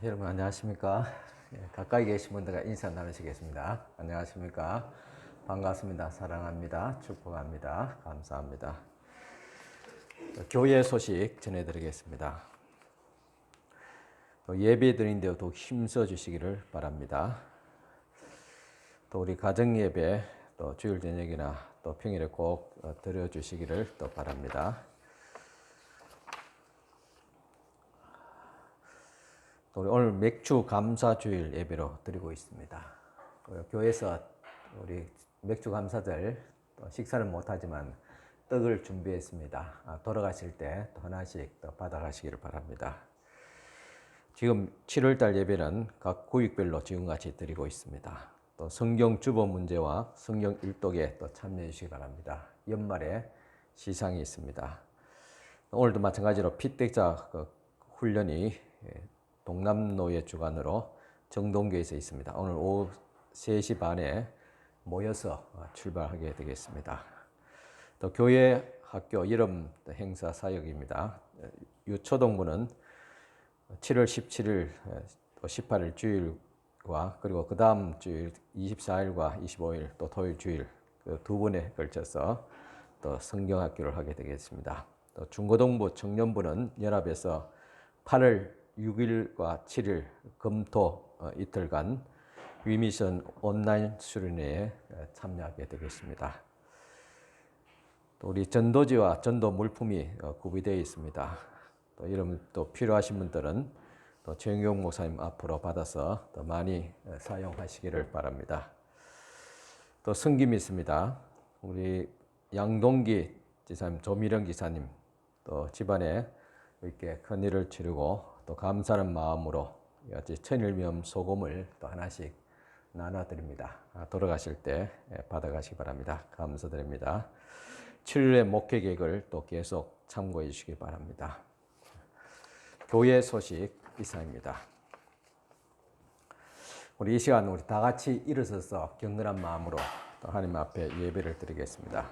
여러분 안녕하십니까? 가까이 계신 분들과 인사 나누시겠습니다. 안녕하십니까? 반갑습니다. 사랑합니다. 축복합니다. 감사합니다. 교회 소식 전해드리겠습니다. 예배 드리는데 더욱 힘써 주시기를 바랍니다. 또 우리 가정 예배 또 주일 저녁이나 또 평일에 꼭 드려 주시기를 또 바랍니다. 우리 오늘 맥주 감사 주일 예배로 드리고 있습니다. 교회에서 우리 맥주 감사절 식사를 못하지만 떡을 준비했습니다. 돌아가실 때 또 하나씩 또 받아가시기를 바랍니다. 지금 7월달 예배는 각 구역별로 지금같이 드리고 있습니다. 또 성경 주보 문제와 성경 일독에 또 참여해 주시기 바랍니다. 연말에 시상이 있습니다. 오늘도 마찬가지로 피택자 훈련이 동남노예 주관으로 정동교에서 있습니다. 오늘 오후 3시 반에 모여서 출발하게 되겠습니다. 또 교회 학교 여름 행사 사역입니다. 유초동부는 7월 17일, 18일 주일과 그리고 그 다음 주일 24일과 25일 또 토요일 주일 두 번에 걸쳐서 또 성경학교를 하게 되겠습니다. 또 중고동부 청년부는 연합에서 8월 6일과 7일 금토 이틀간 위미션 온라인 수련회에 참여하게 되겠습니다. 또 우리 전도지와 전도 물품이 구비되어 있습니다. 또 여러분 또 필요하신 분들은 또 최영용 목사님 앞으로 받아서 더 많이 사용하시기를 바랍니다. 또 성김이 있습니다. 우리 양동기 지사님, 조미령 기사님 또 집안에 이렇게 큰 일을 치르고 또 감사하는 마음으로 천일염 소금을 또 하나씩 나눠드립니다. 돌아가실 때 받아가시기 바랍니다. 감사드립니다. 7일의 목회 계획을 또 계속 참고해 주시기 바랍니다. 교회 소식 이상입니다. 우리 이 시간 우리 다 같이 일어서서 경건한 마음으로 또 하나님 앞에 예배를 드리겠습니다.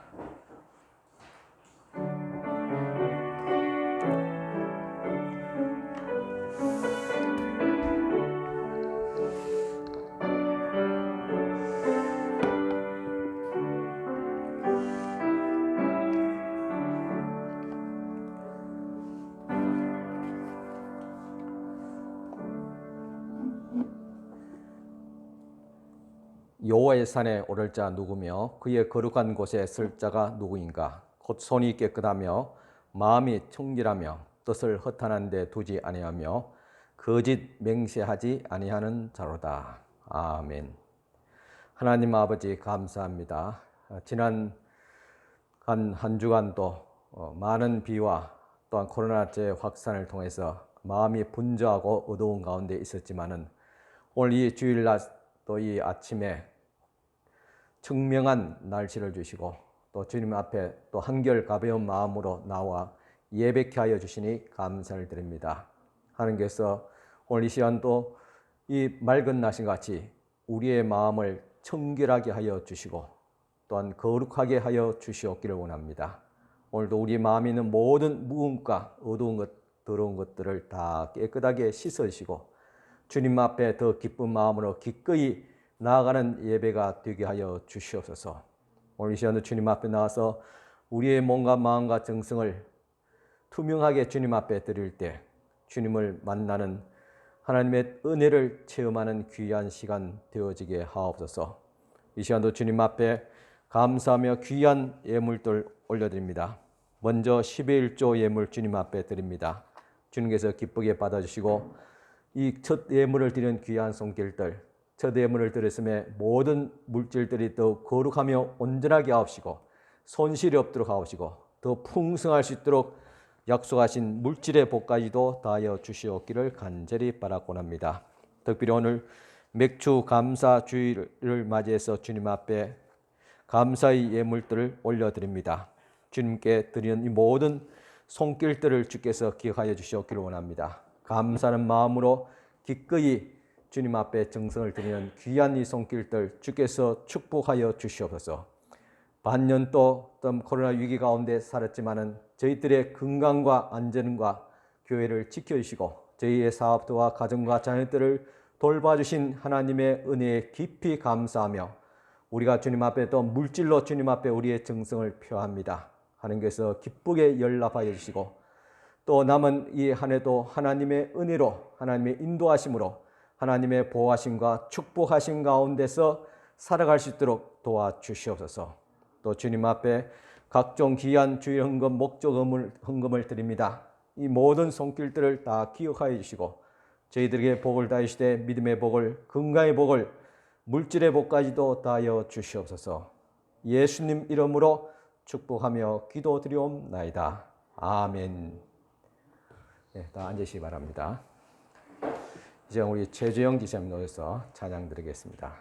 여호와의 산에 오를 자 누구며 그의 거룩한 곳에 설 자가 누구인가? 곧 손이 깨끗하며 마음이 청결하며 뜻을 허탄한 데 두지 아니하며 거짓 맹세하지 아니하는 자로다. 아멘. 하나님 아버지 감사합니다. 지난 한 주간도 많은 비와 또한 코로나 재확산을 통해서 마음이 분주하고 어두운 가운데 있었지만은 오늘 이 주일날 또 이 아침에 청명한 날씨를 주시고 또 주님 앞에 또 한결 가벼운 마음으로 나와 예배케 하여 주시니 감사를 드립니다. 하나님께서 오늘 이 시간도 이 맑은 날씨 같이 우리의 마음을 청결하게 하여 주시고 또한 거룩하게 하여 주시옵기를 원합니다. 오늘도 우리 마음에 있는 모든 무음과 어두운 것, 더러운 것들을 다 깨끗하게 씻으시고 주님 앞에 더 기쁜 마음으로 기꺼이 나아가는 예배가 되게 하여 주시옵소서. 오늘 이 시간도 주님 앞에 나와서 우리의 몸과 마음과 정성을 투명하게 주님 앞에 드릴 때 주님을 만나는 하나님의 은혜를 체험하는 귀한 시간 되어지게 하옵소서. 이 시간도 주님 앞에 감사하며 귀한 예물들 올려드립니다. 먼저 10의 1조 예물 주님 앞에 드립니다. 주님께서 기쁘게 받아주시고 이 첫 예물을 드리는 귀한 손길들, 첫 예물을 드렸음에 모든 물질들이 더 거룩하며 온전하게 하옵시고 손실이 없도록 하옵시고 더 풍성할 수 있도록 약속하신 물질의 복까지도 다하여 주시옵기를 간절히 바라곤 합니다. 특별히 오늘 맥주 감사 주일을 맞이해서 주님 앞에 감사의 예물들을 올려드립니다. 주님께 드리는 이 모든 손길들을 주께서 기억하여 주시옵기를 원합니다. 감사하는 마음으로 기꺼이 주님 앞에 정성을 드리는 귀한 이 손길들 주께서 축복하여 주시옵소서. 반년 또 코로나 위기 가운데 살았지만은 저희들의 건강과 안전과 교회를 지켜주시고 저희의 사업도와 가정과 자녀들을 돌봐주신 하나님의 은혜에 깊이 감사하며 우리가 주님 앞에 또 물질로 주님 앞에 우리의 정성을 표합니다. 하나님께서 기쁘게 연락하여 주시고 또 남은 이 한 해도 하나님의 은혜로 하나님의 인도하심으로 하나님의 보호하심과 축복하심 가운데서 살아갈 수 있도록 도와주시옵소서. 또 주님 앞에 각종 귀한 주일 헌금, 목적 헌금을 드립니다. 이 모든 손길들을 다 기억하여 주시고 저희들에게 복을 다하시되 믿음의 복을, 건강의 복을, 물질의 복까지도 다하여 주시옵소서. 예수님 이름으로 축복하며 기도드리옵나이다. 아멘. 네, 다 앉으시기 바랍니다. 이제 우리 최주영 지사님 모여서 찬양 드리겠습니다.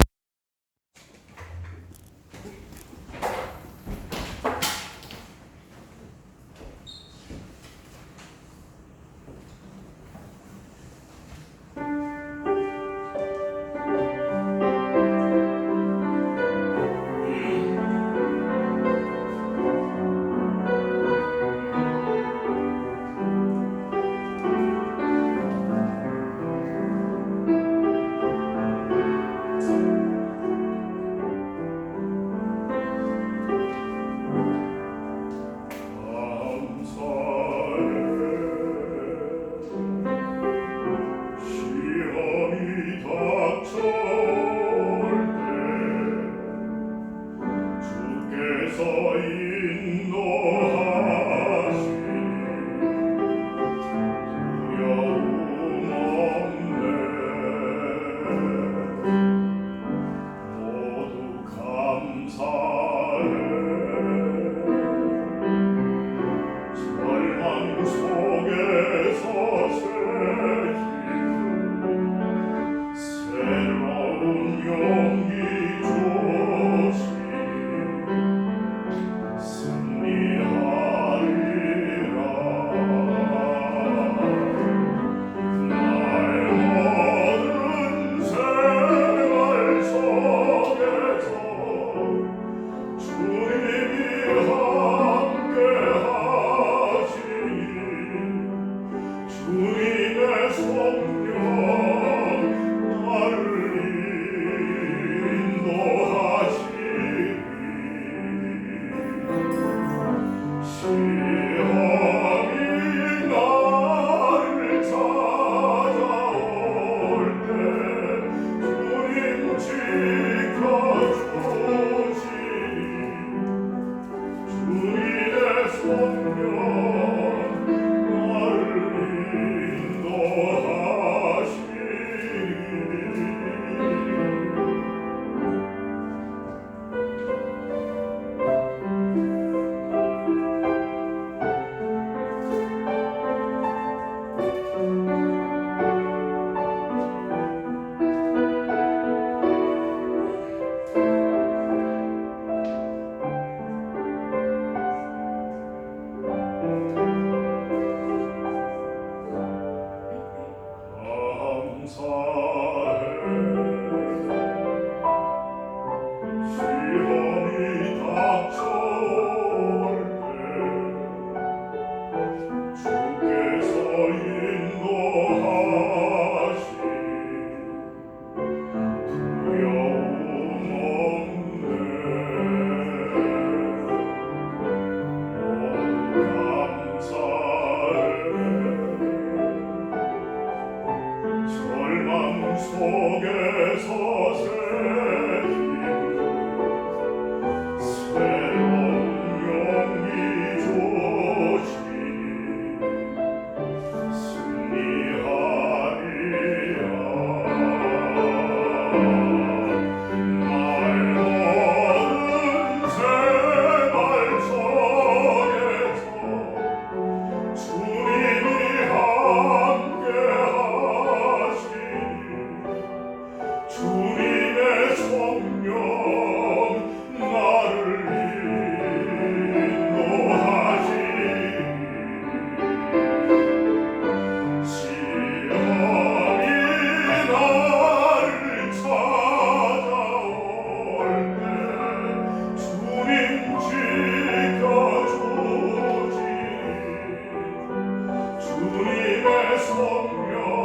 주님의 성령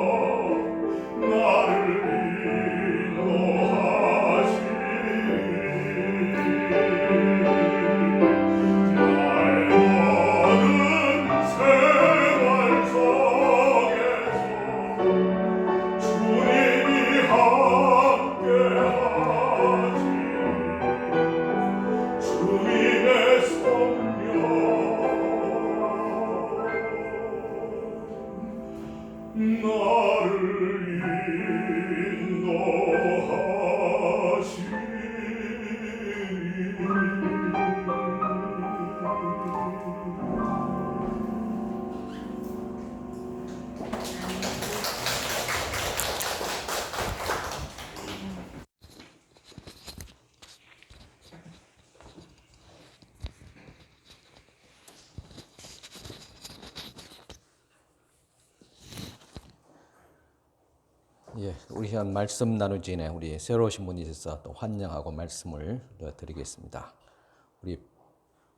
예, 우리 시간 말씀 나누기 전에 우리 새로 오신 분이 있어서 또 환영하고 말씀을 드리겠습니다. 우리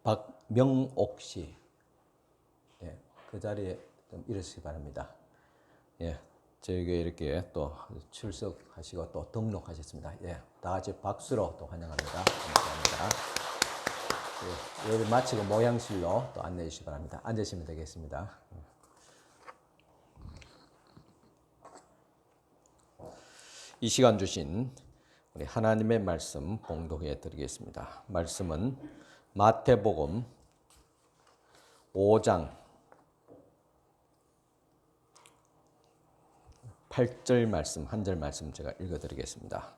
박명옥 씨, 예, 그 자리에 좀 일으키기 바랍니다. 예, 저에게 이렇게 또 출석하시고 또 등록하셨습니다. 예, 다 같이 박수로 또 환영합니다. 감사합니다. 예, 예배 마치고 모양실로 또 안내해 주시기 바랍니다. 앉으시면 되겠습니다. 이 시간 주신 우리 하나님의 말씀 봉독해 드리겠습니다. 말씀은 마태복음 5장 8절 말씀, 한 절 말씀 제가 읽어 드리겠습니다.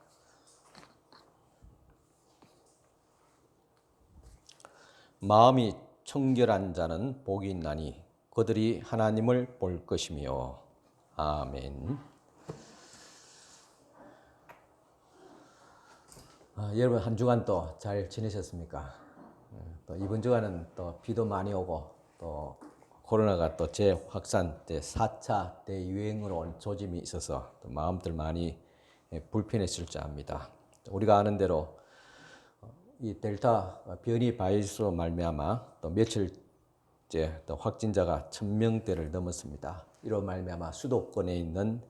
마음이 청결한 자는 복이 있나니 그들이 하나님을 볼 것이며. 아멘. 여러분 한 주간 또 잘 지내셨습니까? 또 이번 주간은 또 비도 많이 오고 또 코로나가 또 재확산, 4차 대유행으로 온 조짐이 있어서 또 마음들 많이 불편했을 줄 압니다. 우리가 아는 대로 이 델타 변이 바이러스로 말미암아 또 며칠째 또 확진자가 1,000명대를 넘었습니다. 이로 말미암아 수도권에 있는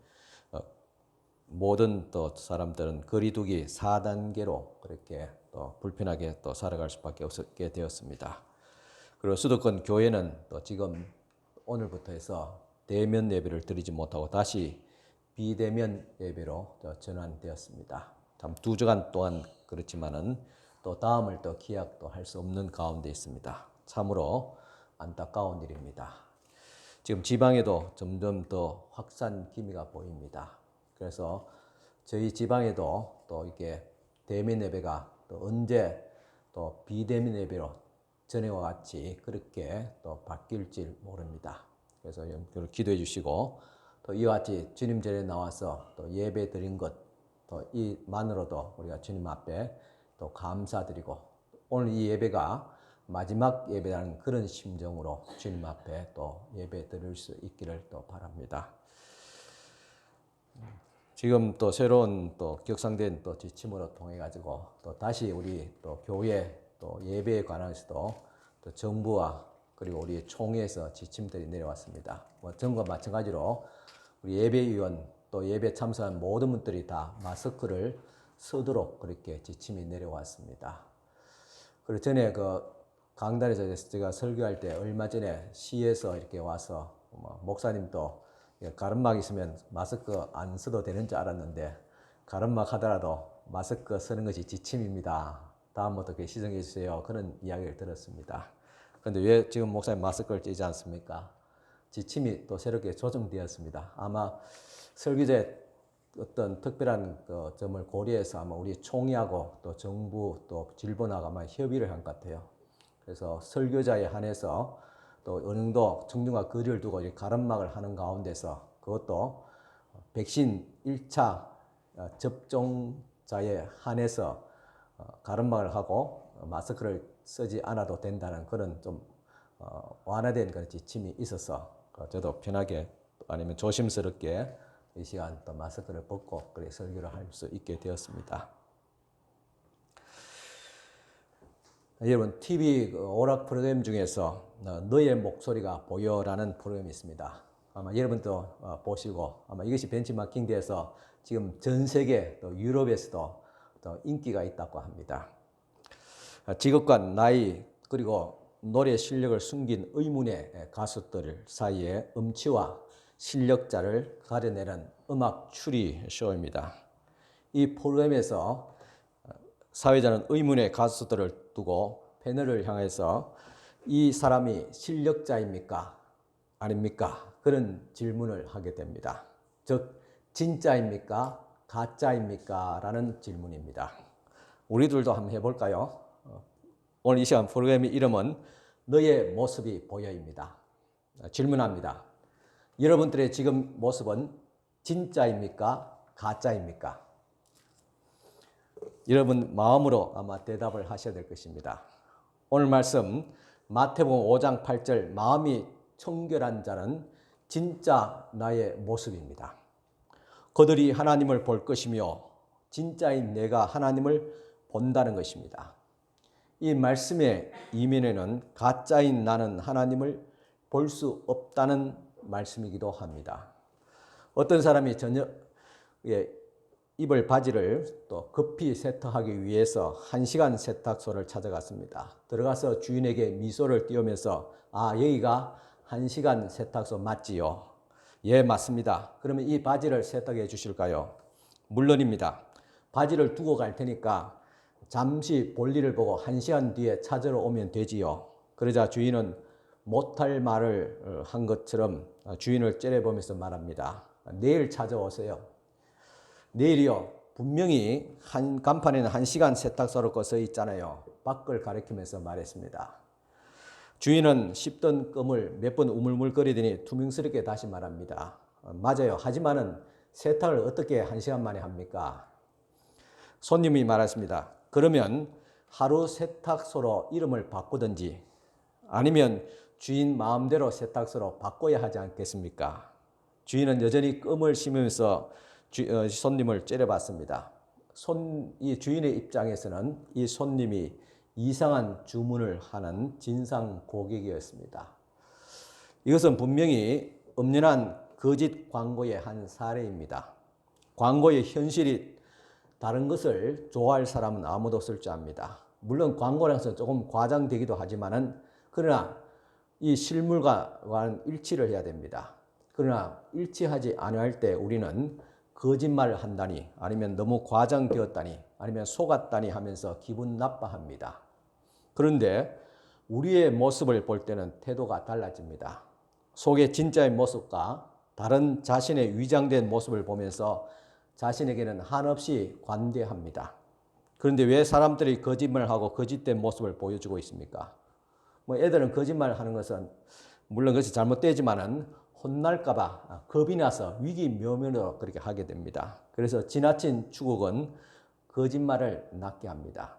모든 또 사람들은 거리두기 4단계로 그렇게 또 불편하게 또 살아갈 수밖에 없게 되었습니다. 그리고 수도권 교회는 또 지금 오늘부터 해서 대면 예배를 드리지 못하고 다시 비대면 예배로 전환되었습니다. 참 2주간 동안 그렇지만은 또 다음을 또 기약도 할 수 없는 가운데 있습니다. 참으로 안타까운 일입니다. 지금 지방에도 점점 더 확산 기미가 보입니다. 그래서 저희 지방에도 또 이게 대면 예배가 또 언제 또 비대면 예배로 전에와 같이 그렇게 또 바뀔지 모릅니다. 그래서 기도해 주시고 또 이와 같이 주님 전에 나와서 또 예배 드린 것 또 이만으로도 우리가 주님 앞에 또 감사드리고 오늘 이 예배가 마지막 예배라는 그런 심정으로 주님 앞에 또 예배 드릴 수 있기를 또 바랍니다. 지금 또 새로운 또 격상된 또 지침으로 통해 가지고 또 다시 우리 또 교회 또 예배에 관해서도 또 정부와 그리고 우리 총회에서 지침들이 내려왔습니다. 전과 마찬가지로 우리 예배위원 또 예배 참석한 모든 분들이 다 마스크를 쓰도록 그렇게 지침이 내려왔습니다. 그리고 전에 그 강단에서 제가 설교할 때 얼마 전에 시에서 이렇게 와서 목사님도 가름막 있으면 마스크 안 써도 되는 줄 알았는데 가름막 하더라도 마스크 쓰는 것이 지침입니다. 다음부터 그렇게 시정해 주세요. 그런 이야기를 들었습니다. 그런데 왜 지금 목사님 마스크를 쓰지 않습니까? 지침이 또 새롭게 조정되었습니다. 아마 설교제 어떤 특별한 그 점을 고려해서 아마 우리 총회하고 또 정부 또 질본하고 아마 협의를 한 것 같아요. 그래서 설교자에 한해서 또 어느 정도 청중과 거리를 두고 가름막을 하는 가운데서 그것도 백신 1차 접종자에 한해서 가름막을 하고 마스크를 쓰지 않아도 된다는 그런 좀 완화된 그런 지침이 있어서 저도 편하게 아니면 조심스럽게 이 시간 또 마스크를 벗고 그렇게 설교를 할 수 있게 되었습니다. 여러분 TV 오락 프로그램 중에서 너의 목소리가 보여라는 프로그램이 있습니다. 아마 여러분도 보시고 아마 이것이 벤치마킹 돼서 지금 전 세계 또 유럽에서도 또 인기가 있다고 합니다. 직업과 나이 그리고 노래 실력을 숨긴 의문의 가수들 사이에 음치와 실력자를 가려내는 음악 추리 쇼입니다. 이 프로그램에서 사회자는 의문의 가수들을 두고 패널을 향해서 이 사람이 실력자입니까? 아닙니까? 그런 질문을 하게 됩니다. 즉 진짜입니까? 가짜입니까? 라는 질문입니다. 우리들도 한번 해볼까요? 오늘 이 시간 프로그램의 이름은 너의 모습이 보여입니다. 질문합니다. 여러분들의 지금 모습은 진짜입니까? 가짜입니까? 여러분 마음으로 아마 대답을 하셔야 될 것입니다. 오늘 말씀 마태복음 5장 8절 마음이 청결한 자는 진짜 나의 모습입니다. 그들이 하나님을 볼 것이며 진짜인 내가 하나님을 본다는 것입니다. 이 말씀의 이면에는 가짜인 나는 하나님을 볼 수 없다는 말씀이기도 합니다. 어떤 사람이 입을 바지를 또 급히 세탁하기 위해서 1시간 세탁소를 찾아갔습니다. 들어가서 주인에게 미소를 띄우면서 여기가 1시간 세탁소 맞지요? 예, 맞습니다. 그러면 이 바지를 세탁해 주실까요? 물론입니다. 바지를 두고 갈 테니까 잠시 볼일을 보고 1시간 뒤에 찾으러 오면 되지요. 그러자 주인은 못할 말을 한 것처럼 주인을 째려보면서 말합니다. 내일 찾아오세요. 내일이요. 분명히 간판에는 1시간 세탁소라고 써 있잖아요. 밖을 가리키면서 말했습니다. 주인은 씹던 껌을 몇 번 우물물거리더니 투명스럽게 다시 말합니다. 맞아요. 하지만은 세탁을 어떻게 1시간 만에 합니까? 손님이 말했습니다. 그러면 하루 세탁소로 이름을 바꾸든지 아니면 주인 마음대로 세탁소로 바꿔야 하지 않겠습니까? 주인은 여전히 껌을 씹으면서 손님을 째려봤습니다. 이 주인의 입장에서는 이 손님이 이상한 주문을 하는 진상 고객이었습니다. 이것은 분명히 엄연한 거짓 광고의 한 사례입니다. 광고의 현실이 다른 것을 좋아할 사람은 아무도 없을 줄 압니다. 물론 광고라는 것은 조금 과장되기도 하지만은 그러나 이 실물과는 일치를 해야 됩니다. 그러나 일치하지 않을 때 우리는 거짓말을 한다니 아니면 너무 과장되었다니 아니면 속았다니 하면서 기분 나빠합니다. 그런데 우리의 모습을 볼 때는 태도가 달라집니다. 속의 진짜의 모습과 다른 자신의 위장된 모습을 보면서 자신에게는 한없이 관대합니다. 그런데 왜 사람들이 거짓말하고 거짓된 모습을 보여주고 있습니까? 애들은 거짓말하는 것은 물론 그것이 잘못되지만은 혼날까봐 겁이 나서 위기묘면으로 그렇게 하게 됩니다. 그래서 지나친 추국은 거짓말을 낫게 합니다.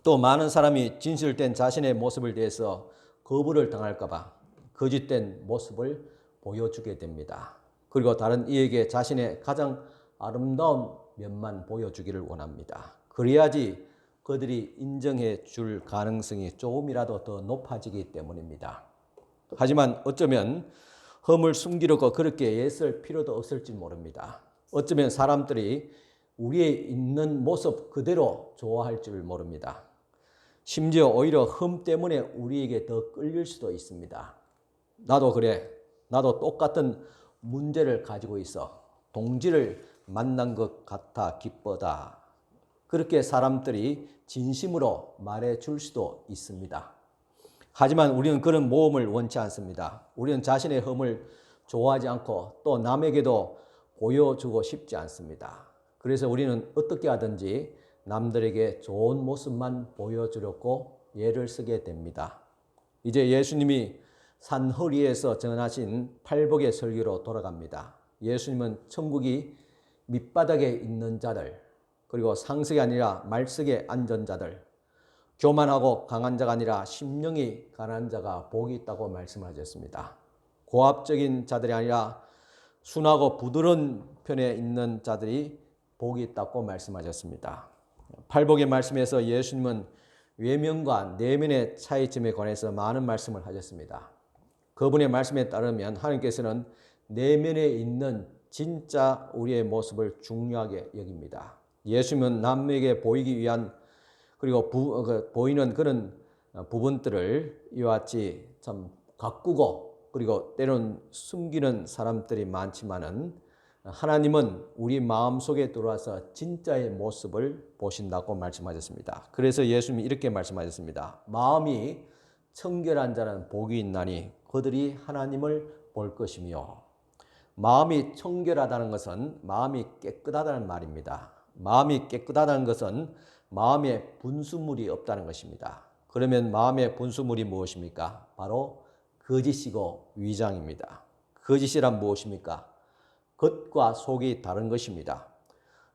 또 많은 사람이 진실된 자신의 모습을 대해서 거부를 당할까봐 거짓된 모습을 보여주게 됩니다. 그리고 다른 이에게 자신의 가장 아름다운 면만 보여주기를 원합니다. 그래야지 그들이 인정해 줄 가능성이 조금이라도 더 높아지기 때문입니다. 하지만 어쩌면 흠을 숨기려고 그렇게 애쓸 필요도 없을지 모릅니다. 어쩌면 사람들이 우리의 있는 모습 그대로 좋아할 줄 모릅니다. 심지어 오히려 흠 때문에 우리에게 더 끌릴 수도 있습니다. 나도 그래. 나도 똑같은 문제를 가지고 있어. 동지를 만난 것 같아 기쁘다. 그렇게 사람들이 진심으로 말해줄 수도 있습니다. 하지만 우리는 그런 모험을 원치 않습니다. 우리는 자신의 흠을 좋아하지 않고 또 남에게도 보여주고 싶지 않습니다. 그래서 우리는 어떻게 하든지 남들에게 좋은 모습만 보여주려고 애를 쓰게 됩니다. 이제 예수님이 산허리에서 전하신 팔복의 설교로 돌아갑니다. 예수님은 천국이 밑바닥에 있는 자들, 그리고 상석이 아니라 말석에 앉은 자들, 교만하고 강한 자가 아니라 심령이 가난한 자가 복이 있다고 말씀하셨습니다. 고압적인 자들이 아니라 순하고 부드러운 편에 있는 자들이 복이 있다고 말씀하셨습니다. 팔복의 말씀에서 예수님은 외면과 내면의 차이점에 관해서 많은 말씀을 하셨습니다. 그분의 말씀에 따르면 하나님께서는 내면에 있는 진짜 우리의 모습을 중요하게 여깁니다. 예수님은 남에게 보이기 위한 그리고 보이는 그런 부분들을 이와 같이 참 가꾸고 그리고 때론 숨기는 사람들이 많지만은 하나님은 우리 마음속에 들어와서 진짜의 모습을 보신다고 말씀하셨습니다. 그래서 예수님이 이렇게 말씀하셨습니다. 마음이 청결한 자는 복이 있나니 그들이 하나님을 볼 것이며, 마음이 청결하다는 것은 마음이 깨끗하다는 말입니다. 마음이 깨끗하다는 것은 마음에 분수물이 없다는 것입니다. 그러면 마음의 분수물이 무엇입니까? 바로 거짓이고 위장입니다. 거짓이란 무엇입니까? 겉과 속이 다른 것입니다.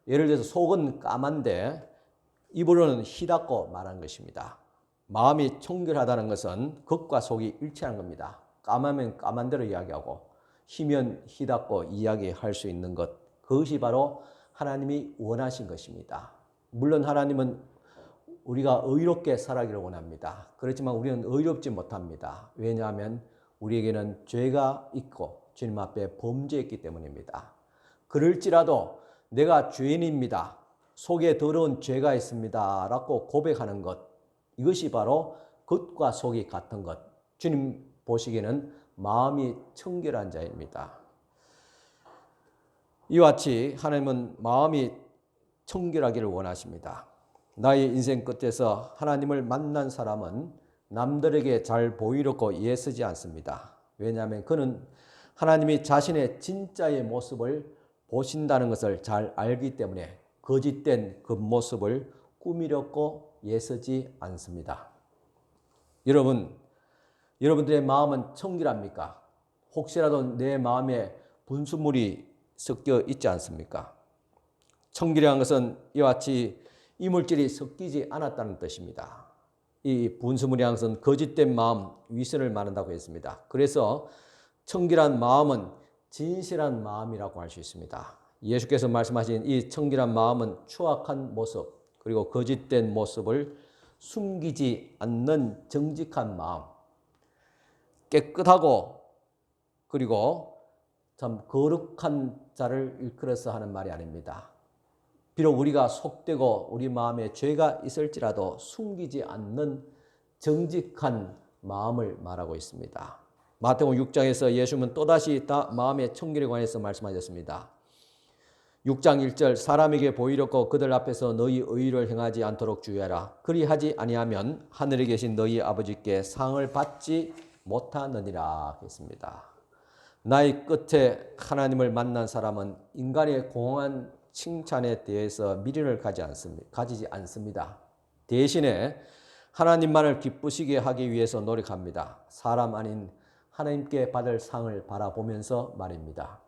예를 들어서 속은 까만데 입으로는 희답고 말한 것입니다. 마음이 청결하다는 것은 겉과 속이 일치하는 겁니다. 까마면 까만 대로 이야기하고 희면 희답고 이야기할 수 있는 것, 그것이 바로 하나님이 원하신 것입니다. 물론 하나님은 우리가 의롭게 살아가기를 원합니다. 그렇지만 우리는 의롭지 못합니다. 왜냐하면 우리에게는 죄가 있고 주님 앞에 범죄했기 때문입니다. 그럴지라도 내가 죄인입니다. 속에 더러운 죄가 있습니다. 라고 고백하는 것, 이것이 바로 겉과 속이 같은 것. 주님 보시기에는 마음이 청결한 자입니다. 이와 같이 하나님은 마음이 청결하기를 원하십니다. 나의 인생 끝에서 하나님을 만난 사람은 남들에게 잘 보이려고 애쓰지 않습니다. 왜냐하면 그는 하나님이 자신의 진짜의 모습을 보신다는 것을 잘 알기 때문에 거짓된 그 모습을 꾸미려고 애쓰지 않습니다. 여러분들의 마음은 청결합니까? 혹시라도 내 마음에 분수물이 섞여 있지 않습니까? 청결한 것은 이와 같이 이물질이 섞이지 않았다는 뜻입니다. 이 분수물이라는 것은 거짓된 마음, 위선을 말한다고 했습니다. 그래서 청결한 마음은 진실한 마음이라고 할 수 있습니다. 예수께서 말씀하신 이 청결한 마음은 추악한 모습, 그리고 거짓된 모습을 숨기지 않는 정직한 마음, 깨끗하고 그리고 참 거룩한 자를 일컬어서 하는 말이 아닙니다. 비록 우리가 속되고 우리 마음에 죄가 있을지라도 숨기지 않는 정직한 마음을 말하고 있습니다. 마태복음 6장에서 예수님은 또다시 마음의 청결에 관해서 말씀하셨습니다. 6장 1절 사람에게 보이려고 그들 앞에서 너희 의를 행하지 않도록 주의하라. 그리하지 아니하면 하늘에 계신 너희 아버지께 상을 받지 못하느니라 했습니다. 나의 끝에 하나님을 만난 사람은 인간의 공허한 칭찬에 대해서 미련을 가지지 않습니다. 대신에 하나님만을 기쁘시게 하기 위해서 노력합니다. 사람 아닌 하나님께 받을 상을 바라보면서 말입니다.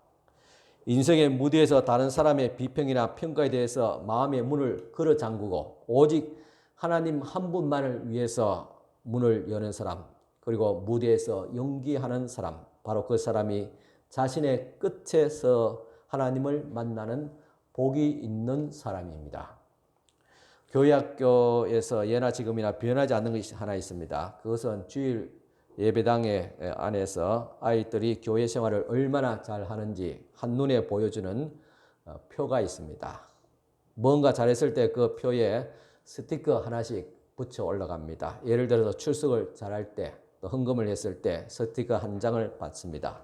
인생의 무대에서 다른 사람의 비평이나 평가에 대해서 마음의 문을 걸어 잠그고 오직 하나님 한 분만을 위해서 문을 여는 사람, 그리고 무대에서 연기하는 사람, 바로 그 사람이 자신의 끝에서 하나님을 만나는 복이 있는 사람입니다. 교회 학교에서 예나 지금이나 변하지 않는 것이 하나 있습니다. 그것은 주일 예배당에 안에서 아이들이 교회 생활을 얼마나 잘 하는지 한눈에 보여주는 표가 있습니다. 뭔가 잘했을 때 그 표에 스티커 하나씩 붙여 올라갑니다. 예를 들어서 출석을 잘할 때, 또 헌금을 했을 때 스티커 한 장을 받습니다.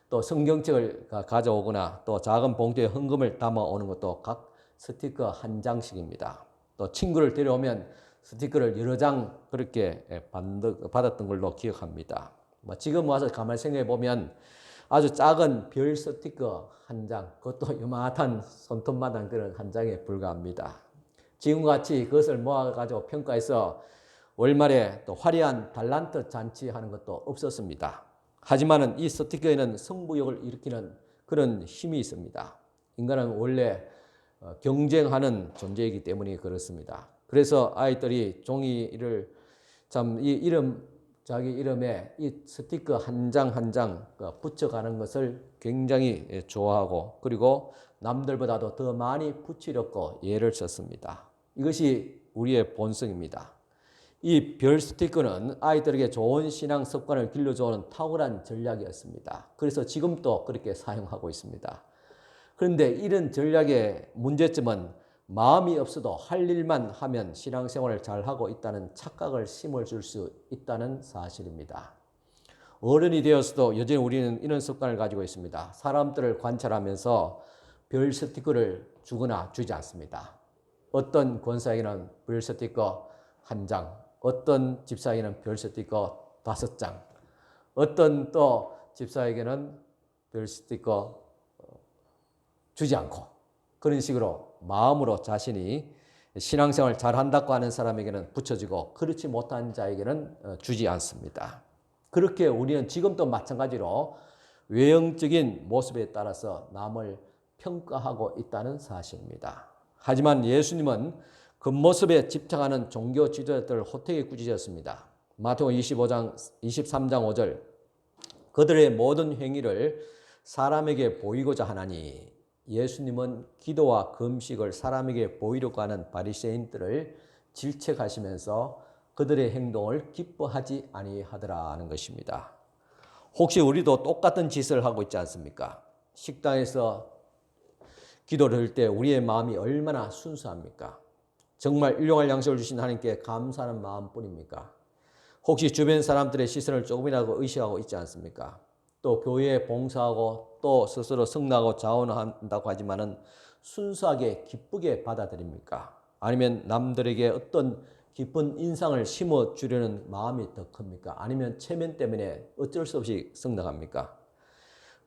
또 성경책을 가져오거나 또 작은 봉투에 헌금을 담아오는 것도 각 스티커 한 장씩입니다. 또 친구를 데려오면 스티커를 여러 장 그렇게 받았던 걸로 기억합니다. 지금 와서 가만히 생각해 보면 아주 작은 별 스티커 한 장, 그것도 요만한 손톱만한 그런 한 장에 불과합니다. 지금과 같이 그것을 모아가지고 평가해서 월말에 또 화려한 달란트 잔치하는 것도 없었습니다. 하지만 이 스티커에는 승부욕을 일으키는 그런 힘이 있습니다. 인간은 원래 경쟁하는 존재이기 때문에 그렇습니다. 그래서 아이들이 종이를 자기 이름에 이 스티커 한 장 한 장 붙여가는 것을 굉장히 좋아하고 그리고 남들보다도 더 많이 붙이려고 애를 썼습니다. 이것이 우리의 본성입니다. 이 별 스티커는 아이들에게 좋은 신앙 습관을 길러주는 탁월한 전략이었습니다. 그래서 지금도 그렇게 사용하고 있습니다. 그런데 이런 전략의 문제점은 마음이 없어도 할 일만 하면 신앙생활을 잘하고 있다는 착각을 심어줄 수 있다는 사실입니다. 어른이 되어서도 여전히 우리는 이런 습관을 가지고 있습니다. 사람들을 관찰하면서 별 스티커를 주거나 주지 않습니다. 어떤 권사에게는 별 스티커 한 장, 어떤 집사에게는 별 스티커 5장, 어떤 또 집사에게는 별 스티커 주지 않고 그런 식으로 마음으로 자신이 신앙생활 잘한다고 하는 사람에게는 붙여주고 그렇지 못한 자에게는 주지 않습니다. 그렇게 우리는 지금도 마찬가지로 외형적인 모습에 따라서 남을 평가하고 있다는 사실입니다. 하지만 예수님은 겉모습에 집착하는 종교 지도자들을 호되게 꾸짖었습니다. 마태복음 23장 5절 그들의 모든 행위를 사람에게 보이고자 하나니 예수님은 기도와 금식을 사람에게 보이려고 하는 바리새인들을 질책하시면서 그들의 행동을 기뻐하지 아니하더라는 것입니다. 혹시 우리도 똑같은 짓을 하고 있지 않습니까? 식당에서 기도를 할 때 우리의 마음이 얼마나 순수합니까? 정말 일용할 양식을 주신 하나님께 감사하는 마음뿐입니까? 혹시 주변 사람들의 시선을 조금이라도 의식하고 있지 않습니까? 또 교회에 봉사하고 또 스스로 승낙하고 자원한다고 하지만은 순수하게 기쁘게 받아들입니까? 아니면 남들에게 어떤 기쁜 인상을 심어주려는 마음이 더 큽니까? 아니면 체면 때문에 어쩔 수 없이 승낙합니까?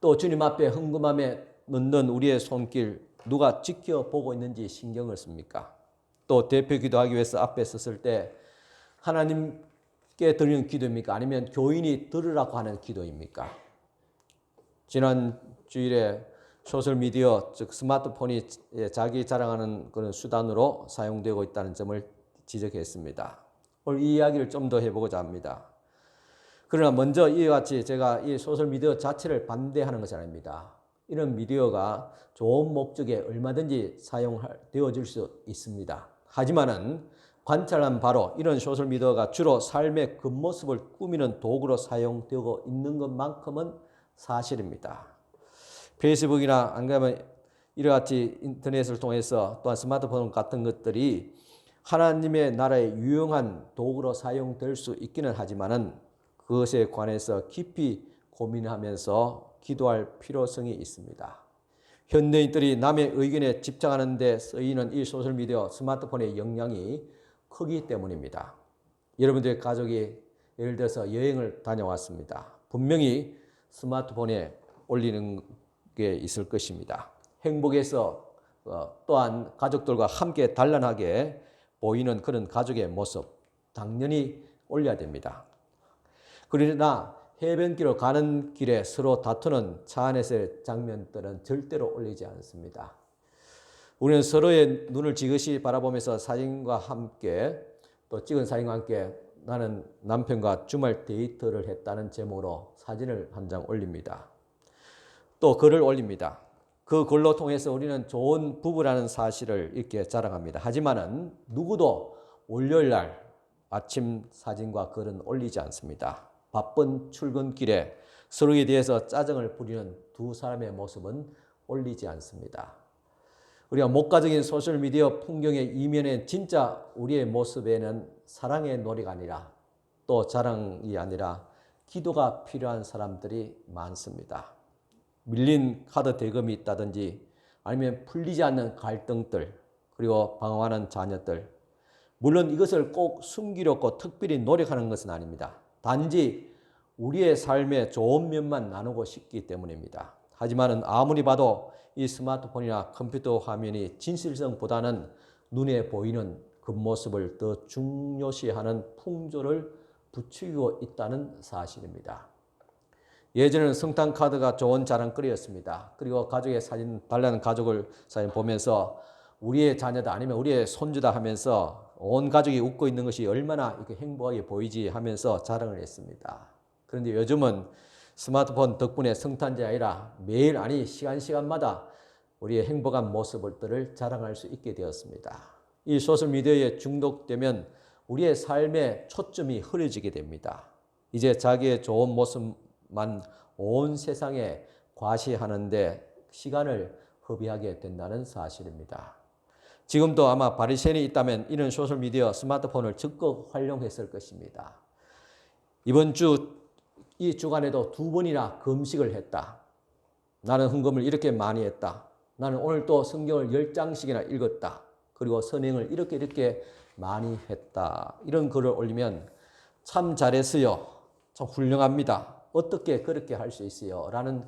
또 주님 앞에 흥금함에 넣는 우리의 손길 누가 지켜보고 있는지 신경을 씁니까? 또 대표 기도하기 위해서 앞에 섰을 때 하나님께 드리는 기도입니까? 아니면 교인이 들으라고 하는 기도입니까? 지난 주일에 소셜미디어, 즉 스마트폰이 자기 자랑하는 그런 수단으로 사용되고 있다는 점을 지적했습니다. 오늘 이 이야기를 좀 더 해보고자 합니다. 그러나 먼저 이와 같이 제가 이 소셜미디어 자체를 반대하는 것은 아닙니다. 이런 미디어가 좋은 목적에 얼마든지 사용되어질 수 있습니다. 하지만은 관찰한 바로 이런 소셜미디어가 주로 삶의 겉모습을 꾸미는 도구로 사용되고 있는 것만큼은 사실입니다. 페이스북이나 안 그러면 이와 같이 인터넷을 통해서 또한 스마트폰 같은 것들이 하나님의 나라의 유용한 도구로 사용될 수 있기는 하지만은 그것에 관해서 깊이 고민하면서 기도할 필요성이 있습니다. 현대인들이 남의 의견에 집착하는 데 쓰이는 이 소셜미디어, 스마트폰의 영향이 크기 때문입니다. 여러분들의 가족이 예를 들어서 여행을 다녀왔습니다. 분명히 스마트폰에 올리는 게 있을 것입니다. 행복에서 또한 가족들과 함께 단란하게 보이는 그런 가족의 모습 당연히 올려야 됩니다. 그러나 해변길로 가는 길에 서로 다투는 차 안에서의 장면들은 절대로 올리지 않습니다. 우리는 서로의 눈을 지그시 바라보면서 사진과 함께 또 찍은 사진과 함께 나는 남편과 주말 데이트를 했다는 제목으로 사진을 한 장 올립니다. 또 글을 올립니다. 그 글로 통해서 우리는 좋은 부부라는 사실을 이렇게 자랑합니다. 하지만은 누구도 월요일 날 아침 사진과 글은 올리지 않습니다. 바쁜 출근길에 서로에 대해서 짜증을 부리는 두 사람의 모습은 올리지 않습니다. 우리가 목가적인 소셜미디어 풍경의 이면에 진짜 우리의 모습에는 사랑의 노래가 아니라 또 자랑이 아니라 기도가 필요한 사람들이 많습니다. 밀린 카드 대금이 있다든지 아니면 풀리지 않는 갈등들 그리고 방황하는 자녀들 물론 이것을 꼭 숨기려고 특별히 노력하는 것은 아닙니다. 단지 우리의 삶의 좋은 면만 나누고 싶기 때문입니다. 하지만 아무리 봐도 이 스마트폰이나 컴퓨터 화면이 진실성보다는 눈에 보이는 겉모습을 더 중요시하는 풍조를 부추기고 있다는 사실입니다. 예전에는 성탄 카드가 좋은 자랑거리였습니다. 그리고 가족의 사진, 달라는 가족을 사진 보면서 우리의 자녀다 아니면 우리의 손주다 하면서 온 가족이 웃고 있는 것이 얼마나 이렇게 행복하게 보이지 하면서 자랑을 했습니다. 그런데 요즘은 스마트폰 덕분에 성탄节아니라 매일 아니 시간마다 우리의 행복한 모습들을 자랑할 수 있게 되었습니다. 이 소셜미디어에 중독되면 우리의 삶의 초점이 흐려지게 됩니다. 이제 자기의 좋은 모습만 온 세상에 과시하는데 시간을 허비하게 된다는 사실입니다. 지금도 아마 바리새인이 있다면 이런 소셜미디어 스마트폰을 적극 활용했을 것입니다. 이번 이 주간에도 2번이나 금식을 했다. 나는 헌금을 이렇게 많이 했다. 나는 오늘 또 성경을 10장씩이나 읽었다. 그리고 선행을 이렇게 많이 했다. 이런 글을 올리면 참 잘했어요. 참 훌륭합니다. 어떻게 그렇게 할 수 있어요? 라는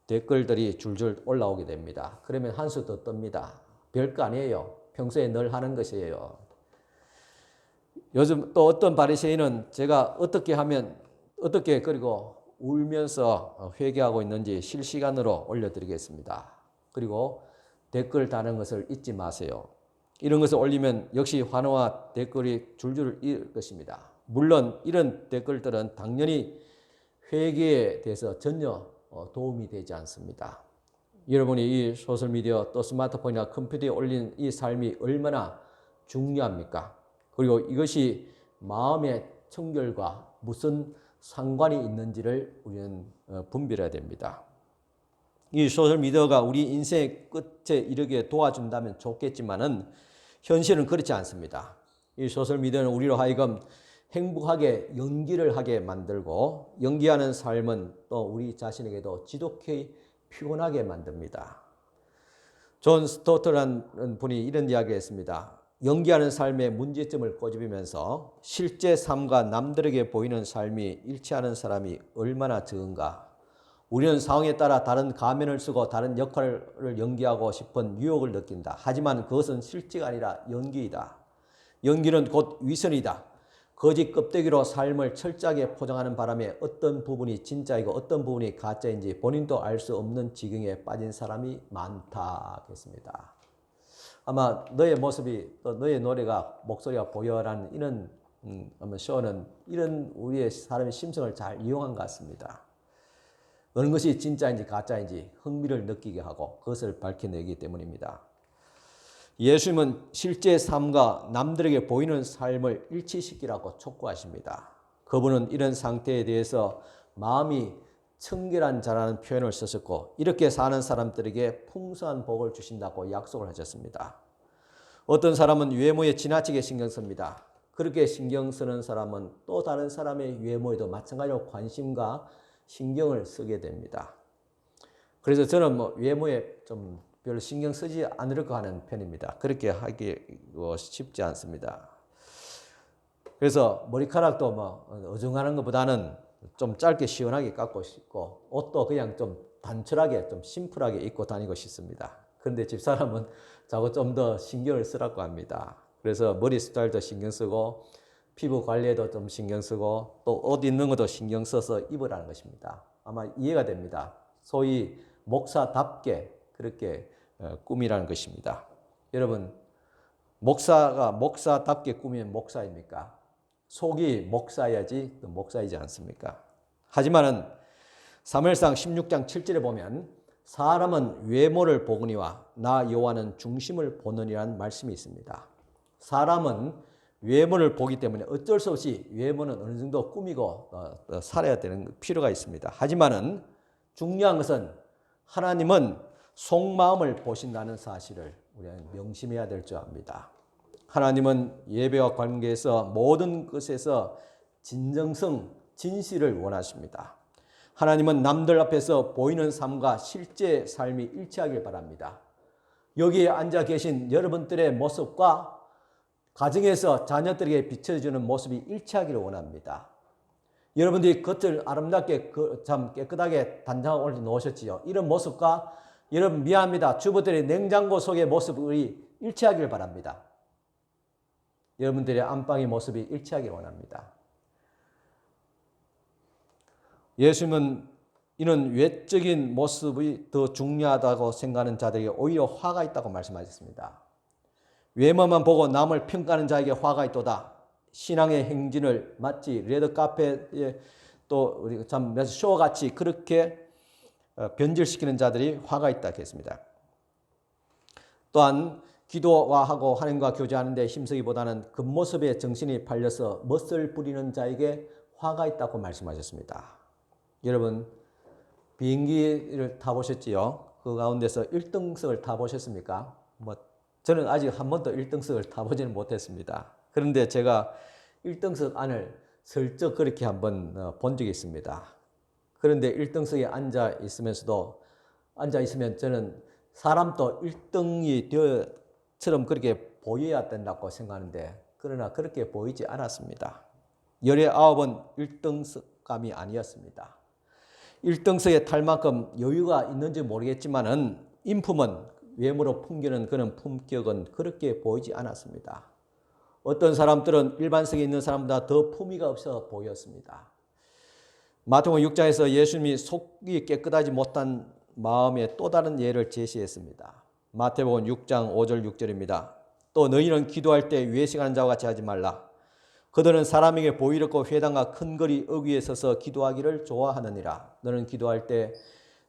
댓글들이 줄줄 올라오게 됩니다. 그러면 한 수 더 뜹니다. 별거 아니에요. 평소에 늘 하는 것이에요. 요즘 또 어떤 바리새인은 제가 어떻게 그리고 울면서 회개하고 있는지 실시간으로 올려드리겠습니다. 그리고 댓글 다는 것을 잊지 마세요. 이런 것을 올리면 역시 환호와 댓글이 줄줄 일 것입니다. 물론 이런 댓글들은 당연히 회개에 대해서 전혀 도움이 되지 않습니다. 여러분이 이 소셜미디어 또 스마트폰이나 컴퓨터에 올린 이 삶이 얼마나 중요합니까? 그리고 이것이 마음의 청결과 무슨 상관이 있는지를 우리는 분별해야 됩니다. 이 소셜미디어가 우리 인생의 끝에 이르게 도와준다면 좋겠지만은 현실은 그렇지 않습니다. 이 소셜미디어는 우리로 하여금 행복하게 연기를 하게 만들고 연기하는 삶은 또 우리 자신에게도 지독히 피곤하게 만듭니다. 존 스토트라는 분이 이런 이야기를 했습니다. 연기하는 삶의 문제점을 꼬집으면서 실제 삶과 남들에게 보이는 삶이 일치하는 사람이 얼마나 적은가. 우리는 상황에 따라 다른 가면을 쓰고 다른 역할을 연기하고 싶은 유혹을 느낀다. 하지만 그것은 실제가 아니라 연기이다. 연기는 곧 위선이다. 거짓 껍데기로 삶을 철저하게 포장하는 바람에 어떤 부분이 진짜이고 어떤 부분이 가짜인지 본인도 알 수 없는 지경에 빠진 사람이 많다 했습니다. 아마 너의 모습이 또 너의 노래가 목소리가 보여라는 이런 쇼는 이런 우리의 사람의 심성을 잘 이용한 것 같습니다. 어느 것이 진짜인지 가짜인지 흥미를 느끼게 하고 그것을 밝혀내기 때문입니다. 예수님은 실제 삶과 남들에게 보이는 삶을 일치시키라고 촉구하십니다. 그분은 이런 상태에 대해서 마음이 청결한 자라는 표현을 쓰셨고 이렇게 사는 사람들에게 풍성한 복을 주신다고 약속을 하셨습니다. 어떤 사람은 외모에 지나치게 신경 씁니다. 그렇게 신경 쓰는 사람은 또 다른 사람의 외모에도 마찬가지로 관심과 신경을 쓰게 됩니다. 그래서 저는 외모에 좀 별로 신경 쓰지 않으려고 하는 편입니다. 그렇게 하기 쉽지 않습니다. 그래서 머리카락도 어중하는 것보다는 좀 짧게 시원하게 깎고 싶고 옷도 그냥 좀 단촐하게 좀 심플하게 입고 다니고 싶습니다. 그런데 집사람은 자꾸 좀 더 신경을 쓰라고 합니다. 그래서 머리 스타일도 신경 쓰고 피부 관리에도 좀 신경 쓰고 또 옷 입는 것도 신경 써서 입으라는 것입니다. 아마 이해가 됩니다. 소위 목사답게 그렇게 꾸미라는 것입니다. 여러분, 목사가 목사답게 꾸미면 목사입니까? 속이 목사야지 목사이지 않습니까? 하지만은 사무엘상 16장 7절에 보면 사람은 외모를 보거니와 나 여호와는 중심을 보느니라는 말씀이 있습니다. 사람은 외모를 보기 때문에 어쩔 수 없이 외모는 어느 정도 꾸미고 살아야 되는 필요가 있습니다. 하지만은 중요한 것은 하나님은 속마음을 보신다는 사실을 우리는 명심해야 될 줄 압니다. 하나님은 예배와 관계에서 모든 것에서 진정성, 진실을 원하십니다. 하나님은 남들 앞에서 보이는 삶과 실제 삶이 일치하길 바랍니다. 여기에 앉아 계신 여러분들의 모습과 가정에서 자녀들에게 비춰주는 모습이 일치하기를 원합니다. 여러분들이 겉을 아름답게 참 깨끗하게 단장하고 올려놓으셨지요. 이런 모습과 여러분 미안합니다. 주부들의 냉장고 속의 모습이 일치하길 바랍니다. 여러분들의 안방의 모습이 일치하길 원합니다. 예수님은 이런 외적인 모습이 더 중요하다고 생각하는 자들에게 오히려 화가 있다고 말씀하셨습니다. 외모만 보고 남을 평가하는 자에게 화가 있도다. 신앙의 행진을 마치 레드카펫에 또 우리 참 쇼같이 그렇게 변질시키는 자들이 화가 있다 했습니다. 또한 기도하고 하나님과 교제하는 데 힘쓰기보다는 겉모습에 정신이 팔려서 멋을 부리는 자에게 화가 있다고 말씀하셨습니다. 여러분 비행기를 타보셨지요? 그 가운데서 1등석을 타보셨습니까? 저는 아직 한 번도 1등석을 타보지는 못했습니다. 그런데 제가 1등석 안을 슬쩍 그렇게 한번 본 적이 있습니다. 그런데 1등석에 앉아있으면 저는 사람도 1등이 되어처럼 그렇게 보여야 된다고 생각하는데 그러나 그렇게 보이지 않았습니다. 열의 9은 1등석감이 아니었습니다. 1등석에 탈 만큼 여유가 있는지 모르겠지만은 인품은 외모로 풍기는 그런 품격은 그렇게 보이지 않았습니다. 어떤 사람들은 일반석에 있는 사람보다 더 품위가 없어 보였습니다. 마태복음 6장에서 예수님이 속이 깨끗하지 못한 마음의 또 다른 예를 제시했습니다. 마태복음 6장 5절 6절입니다. 또 너희는 기도할 때 외식하는 자와 같이 하지 말라. 그들은 사람에게 보이렵고 회당과 큰 거리 어귀에 서서 기도하기를 좋아하느니라. 너는 기도할 때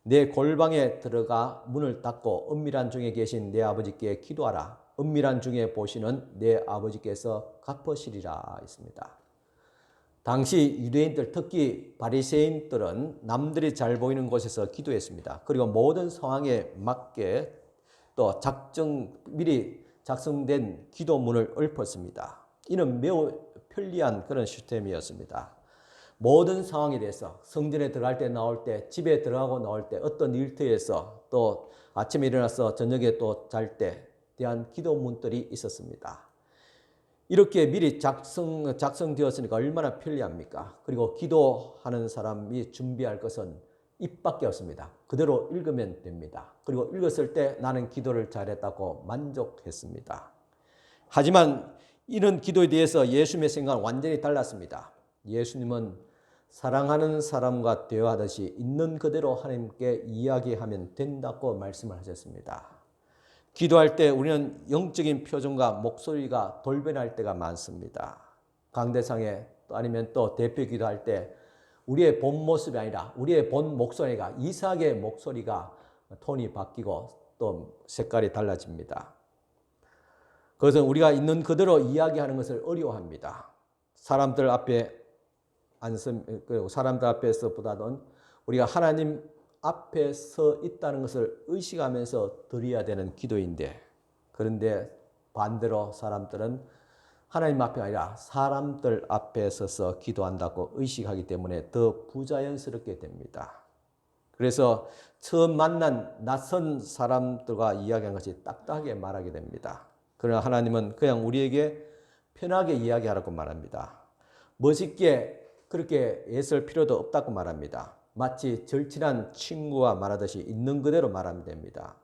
내 골방에 들어가 문을 닫고 은밀한 중에 계신 내 아버지께 기도하라. 은밀한 중에 보시는 내 아버지께서 갚으시리라 했습니다. 당시 유대인들, 특히 바리새인들은 남들이 잘 보이는 곳에서 기도했습니다. 그리고 모든 상황에 맞게 또 미리 작성된 기도문을 읊었습니다. 이는 매우 편리한 그런 시스템이었습니다. 모든 상황에 대해서 성전에 들어갈 때 나올 때, 집에 들어가고 나올 때, 어떤 일터에서 또 아침에 일어나서 저녁에 또 잘 때 대한 기도문들이 있었습니다. 이렇게 미리 작성되었으니까 얼마나 편리합니까? 그리고 기도하는 사람이 준비할 것은 입밖에 없습니다. 그대로 읽으면 됩니다. 그리고 읽었을 때 나는 기도를 잘했다고 만족했습니다. 하지만 이런 기도에 대해서 예수님의 생각은 완전히 달랐습니다. 예수님은 사랑하는 사람과 대화하듯이 있는 그대로 하나님께 이야기하면 된다고 말씀을 하셨습니다. 기도할 때 우리는 영적인 표정과 목소리가 돌변할 때가 많습니다. 강대상에 아니면 또 대표 기도할 때 우리의 본 모습이 아니라 우리의 본 목소리가 이상하게 목소리가 톤이 바뀌고 또 색깔이 달라집니다. 그것은 우리가 있는 그대로 이야기하는 것을 어려워합니다. 사람들 앞에서보다는 우리가 하나님 앞에 서 있다는 것을 의식하면서 드려야 되는 기도인데, 그런데 반대로 사람들은 하나님 앞이 아니라 사람들 앞에 서서 기도한다고 의식하기 때문에 더 부자연스럽게 됩니다. 그래서 처음 만난 낯선 사람들과 이야기한 것이 딱딱하게 말하게 됩니다. 그러나 하나님은 그냥 우리에게 편하게 이야기하라고 말합니다. 멋있게 그렇게 애쓸 필요도 없다고 말합니다. 마치 절친한 친구와 말하듯이 있는 그대로 말하면 됩니다.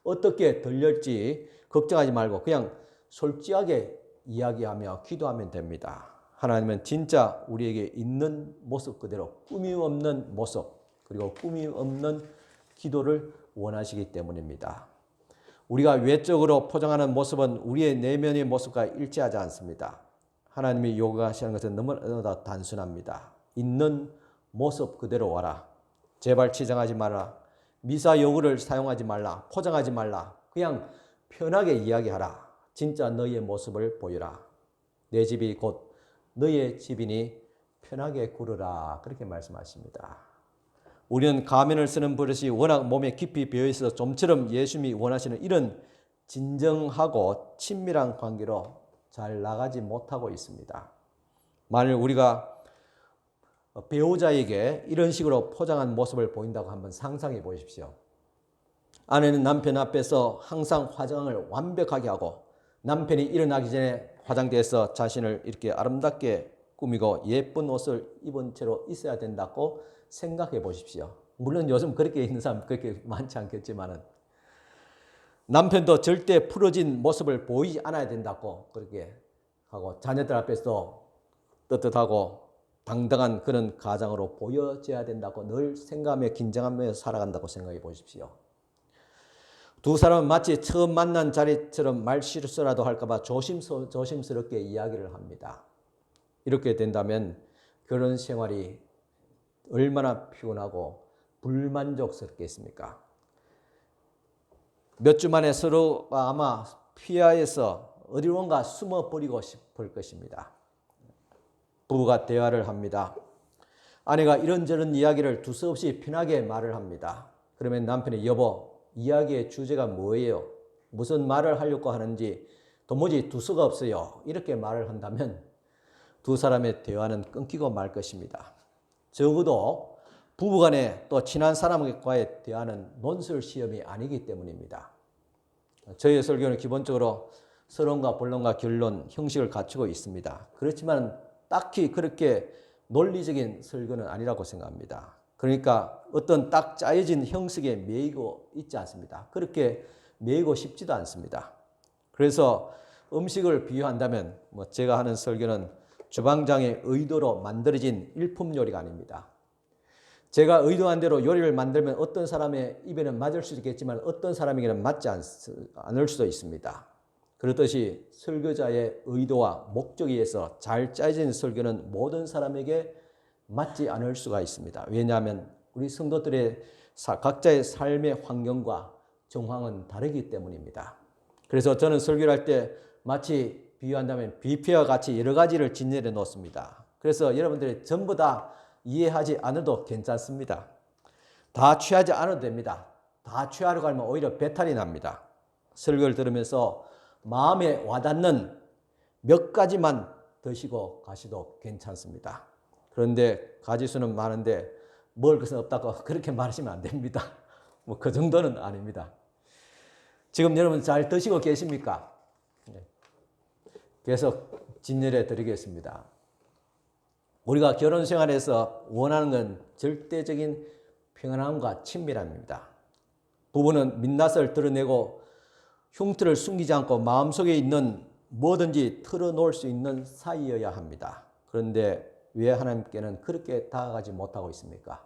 어떻게 들릴지 걱정하지 말고 그냥 솔직하게 이야기하며 기도하면 됩니다. 하나님은 진짜 우리에게 있는 모습 그대로 꾸밈 없는 모습 그리고 꾸밈 없는 기도를 원하시기 때문입니다. 우리가 외적으로 포장하는 모습은 우리의 내면의 모습과 일치하지 않습니다. 하나님이 요구하시는 것은 너무나 단순합니다. 있는 모습 그대로 와라. 제발 치장하지 말라. 미사 여구를 사용하지 말라. 포장하지 말라. 그냥 편하게 이야기하라. 진짜 너희의 모습을 보여라. 내 집이 곧 너희의 집이니 편하게 구르라. 그렇게 말씀하십니다. 우리는 가면을 쓰는 버릇이 워낙 몸에 깊이 배어있어서 좀처럼 예수님이 원하시는 이런 진정하고 친밀한 관계로 잘 나가지 못하고 있습니다. 만일 우리가 배우자에게 이런 식으로 포장한 모습을 보인다고 한번 상상해 보십시오. 아내는 남편 앞에서 항상 화장을 완벽하게 하고 남편이 일어나기 전에 화장대에서 자신을 이렇게 아름답게 꾸미고 예쁜 옷을 입은 채로 있어야 된다고 생각해 보십시오. 물론 요즘 그렇게 있는 사람 그렇게 많지 않겠지만은 남편도 절대 풀어진 모습을 보이지 않아야 된다고 그렇게 하고 자녀들 앞에서 떳떳하고 당당한 그런 가장으로 보여져야 된다고 늘 생각하며 긴장하며 살아간다고 생각해 보십시오. 두 사람은 마치 처음 만난 자리처럼 말실수라도 할까봐 조심스럽게 이야기를 합니다. 이렇게 된다면 결혼 생활이 얼마나 피곤하고 불만족스럽겠습니까? 몇 주 만에 서로가 아마 피하에서 어디론가 숨어버리고 싶을 것입니다. 부부가 대화를 합니다. 아내가 이런저런 이야기를 두서없이 편하게 말을 합니다. 그러면 남편이 여보, 이야기의 주제가 뭐예요? 무슨 말을 하려고 하는지 도무지 두서가 없어요. 이렇게 말을 한다면 두 사람의 대화는 끊기고 말 것입니다. 적어도 부부간에 또 친한 사람과의 대화는 논술 시험이 아니기 때문입니다. 저희의 설교는 기본적으로 서론과 본론과 결론, 형식을 갖추고 있습니다. 그렇지만 딱히 그렇게 논리적인 설교는 아니라고 생각합니다. 그러니까 어떤 딱 짜여진 형식에 매이고 있지 않습니다. 그렇게 매이고 싶지도 않습니다. 그래서 음식을 비유한다면 제가 하는 설교는 주방장의 의도로 만들어진 일품 요리가 아닙니다. 제가 의도한 대로 요리를 만들면 어떤 사람의 입에는 맞을 수도 있겠지만 어떤 사람에게는 맞지 않을 수도 있습니다. 그렇듯이 설교자의 의도와 목적에 의해서 잘 짜여진 설교는 모든 사람에게 맞지 않을 수가 있습니다. 왜냐하면 우리 성도들의 각자의 삶의 환경과 정황은 다르기 때문입니다. 그래서 저는 설교를 할 때 마치 비유한다면 뷔페와 같이 여러 가지를 진열해 놓습니다. 그래서 여러분들이 전부 다 이해하지 않아도 괜찮습니다. 다 취하지 않아도 됩니다. 다 취하려고 하면 오히려 배탈이 납니다. 설교를 들으면서 마음에 와닿는 몇 가지만 드시고 가셔도 괜찮습니다. 그런데 가지수는 많은데 먹을 것은 없다고 그렇게 말하시면 안 됩니다. 뭐 그 정도는 아닙니다. 지금 여러분 잘 드시고 계십니까? 계속 진열해 드리겠습니다. 우리가 결혼 생활에서 원하는 건 절대적인 평안함과 친밀함입니다. 부부는 민낯을 드러내고 흉터를 숨기지 않고 마음속에 있는 뭐든지 털어놓을 수 있는 사이여야 합니다. 그런데 왜 하나님께는 그렇게 다가가지 못하고 있습니까?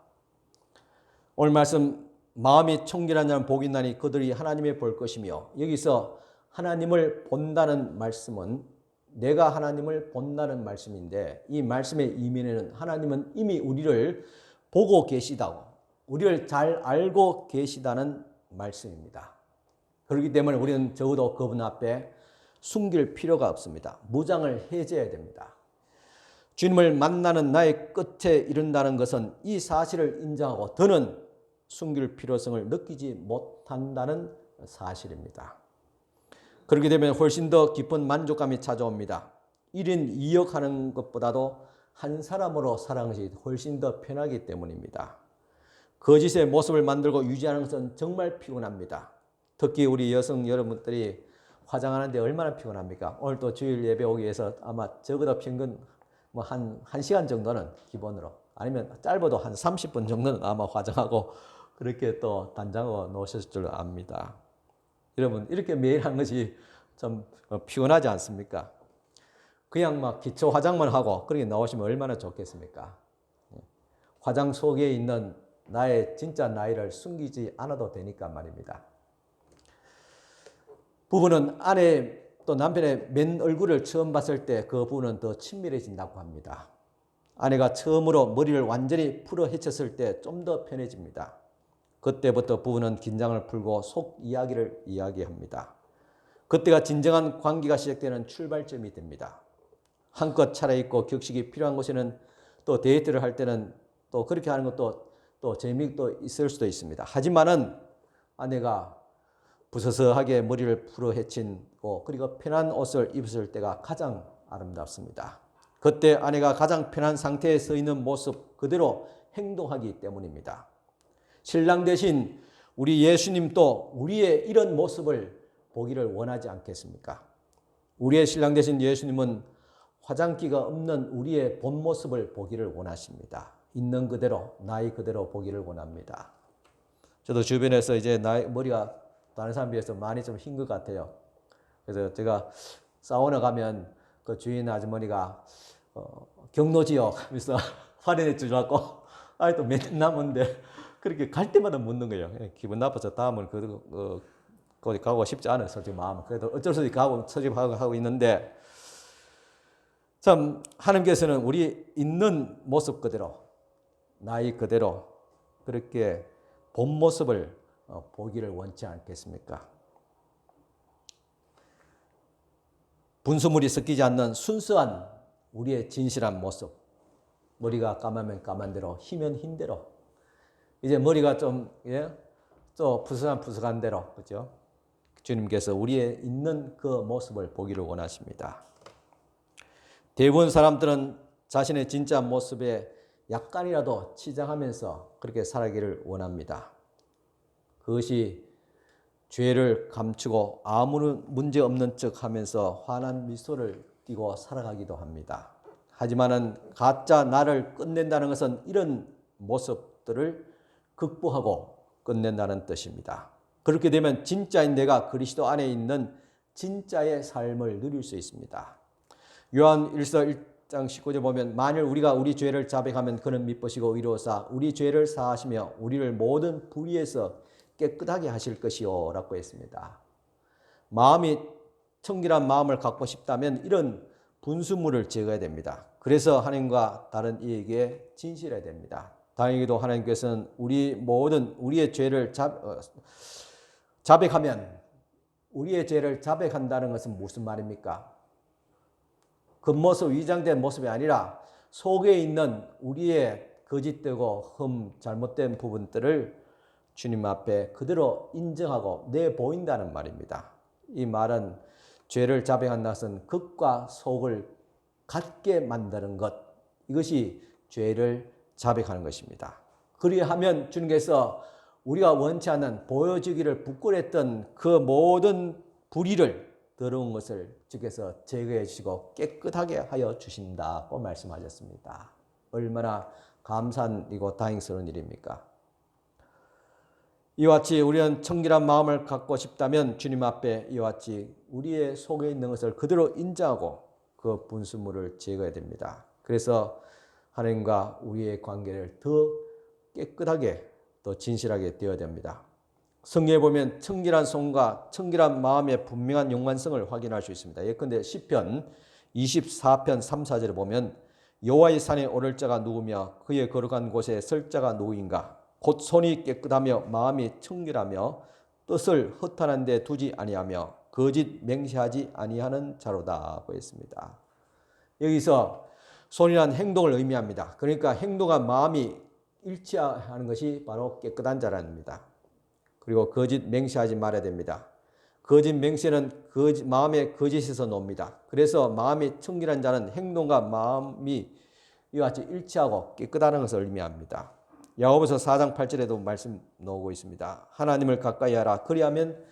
오늘 말씀 마음이 청결한 자는 복이 있나니 그들이 하나님을 볼 것이며, 여기서 하나님을 본다는 말씀은 내가 하나님을 본다는 말씀인데, 이 말씀의 이면에는 하나님은 이미 우리를 보고 계시다고, 우리를 잘 알고 계시다는 말씀입니다. 그렇기 때문에 우리는 적어도 그분 앞에 숨길 필요가 없습니다. 무장을 해제해야 됩니다. 주님을 만나는 나의 끝에 이른다는 것은 이 사실을 인정하고 더는 숨길 필요성을 느끼지 못한다는 사실입니다. 그렇게 되면 훨씬 더 깊은 만족감이 찾아옵니다. 1인 2역 하는 것보다도 한 사람으로 살아가는 것이 훨씬 더 편하기 때문입니다. 거짓의 모습을 만들고 유지하는 것은 정말 피곤합니다. 특히 우리 여성 여러분들이 화장하는데 얼마나 피곤합니까? 오늘 또 주일 예배 오기 위해서 아마 적어도 평균 한 1시간 정도는 기본으로, 아니면 짧아도 한 30분 정도는 아마 화장하고 그렇게 또 단장하고 놓으셨을 줄 압니다. 여러분, 이렇게 매일 하는 것이 좀 피곤하지 않습니까? 그냥 막 기초 화장만 하고 그렇게 나오시면 얼마나 좋겠습니까? 화장 속에 있는 나의 진짜 나이를 숨기지 않아도 되니까 말입니다. 부부는 아내 또 남편의 맨 얼굴을 처음 봤을 때 그 부부는 더 친밀해진다고 합니다. 아내가 처음으로 머리를 완전히 풀어 헤쳤을 때 좀 더 편해집니다. 그때부터 부부는 긴장을 풀고 속 이야기를 이야기합니다. 그때가 진정한 관계가 시작되는 출발점이 됩니다. 한껏 차려입고 격식이 필요한 곳에는 또 데이트를 할 때는 또 그렇게 하는 것도 또 재미도 있을 수도 있습니다. 하지만은 아내가 부서서하게 머리를 풀어 헤친고 그리고 편한 옷을 입었을 때가 가장 아름답습니다. 그때 아내가 가장 편한 상태에 서 있는 모습 그대로 행동하기 때문입니다. 신랑 대신 우리 예수님도 우리의 이런 모습을 보기를 원하지 않겠습니까? 우리의 신랑 대신 예수님은 화장기가 없는 우리의 본 모습을 보기를 원하십니다. 있는 그대로, 나이 그대로 보기를 원합니다. 저도 주변에서 이제 머리가 다른 사람에 비해서 많이 좀 흰 것 같아요. 그래서 제가 사우나 가면 그 주인 아주머니가 경로지요 하면서 화내내 주려고 아직도 몇 년 남았는데 그렇게 갈 때마다 묻는 거예요. 기분 나빠서 다음은 거기 가고 싶지 않아요. 솔직히 마음은. 그래도 어쩔 수 없이 가고 처집하고 있는데, 참 하나님께서는 우리 있는 모습 그대로, 나이 그대로 그렇게 본 모습을 보기를 원치 않겠습니까? 분수물이 섞이지 않는 순수한 우리의 진실한 모습. 머리가 까마면 까만 대로, 흰면 흰 대로. 이제 머리가 좀 푸석한 대로, 그렇죠? 주님께서 우리의 있는 그 모습을 보기를 원하십니다. 대부분 사람들은 자신의 진짜 모습에 약간이라도 치장하면서 그렇게 살아가기를 원합니다. 그것이 죄를 감추고 아무런 문제 없는 척 하면서 환한 미소를 띠고 살아가기도 합니다. 하지만은 가짜 나를 끝낸다는 것은 이런 모습들을 극복하고 끝낸다는 뜻입니다. 그렇게 되면 진짜인 내가 그리스도 안에 있는 진짜의 삶을 누릴 수 있습니다. 요한 1장 19절 보면 만일 우리가 우리 죄를 자백하면 그는 미쁘시고 의로우사 우리 죄를 사하시며 우리를 모든 불의에서 깨끗하게 하실 것이요 라고 했습니다. 마음이 청결한 마음을 갖고 싶다면 이런 분수물을 제거해야 됩니다. 그래서 하나님과 다른 이에게 진실해야 됩니다. 다행히도 하나님께서는 우리 모든 우리의 죄를 자백하면, 우리의 죄를 자백한다는 것은 무슨 말입니까? 겉모습, 위장된 모습이 아니라 속에 있는 우리의 거짓되고 잘못된 부분들을 주님 앞에 그대로 인정하고 내보인다는 말입니다. 이 말은 죄를 자백한다는 것은 겉과 속을 같게 만드는 것, 이것이 죄를 자백하는 것입니다. 그리하면 주님께서 우리가 원치 않는 보여주기를 부끄러웠던 그 모든 불의를, 더러운 것을 주께서 제거해 주시고 깨끗하게 하여 주신다고 말씀하셨습니다. 얼마나 감사한 이고 다행스러운 일입니까? 이와 같이 우리는 청결한 마음을 갖고 싶다면 주님 앞에 이와 같이 우리의 속에 있는 것을 그대로 인정하고 그 분수물을 제거해야 됩니다. 그래서 하나님과 우리의 관계를 더 깨끗하게, 더 진실하게 되어야 됩니다. 성경에 보면 청결한 손과 청결한 마음의 분명한 연관성을 확인할 수 있습니다. 예컨대 시편 24편 3, 4절에 보면 여호와의 산에 오를 자가 누구며 그의 거룩한 곳에 설 자가 누구인가? 곧 손이 깨끗하며 마음이 청결하며 뜻을 허탄한 데 두지 아니하며 거짓 맹세하지 아니하는 자로다고 했습니다. 여기서 손이란 행동을 의미합니다. 그러니까 행동과 마음이 일치하는 것이 바로 깨끗한 자라는 겁니다. 그리고 거짓 맹세하지 말아야 됩니다. 거짓 맹세는 마음의 거짓에서 나옵니다. 그래서 마음이 청결한 자는 행동과 마음이 이와 같이 일치하고 깨끗하다는 것을 의미합니다. 야고보서 4장 8절에도 말씀 나오고 있습니다. 하나님을 가까이 하라. 그리하면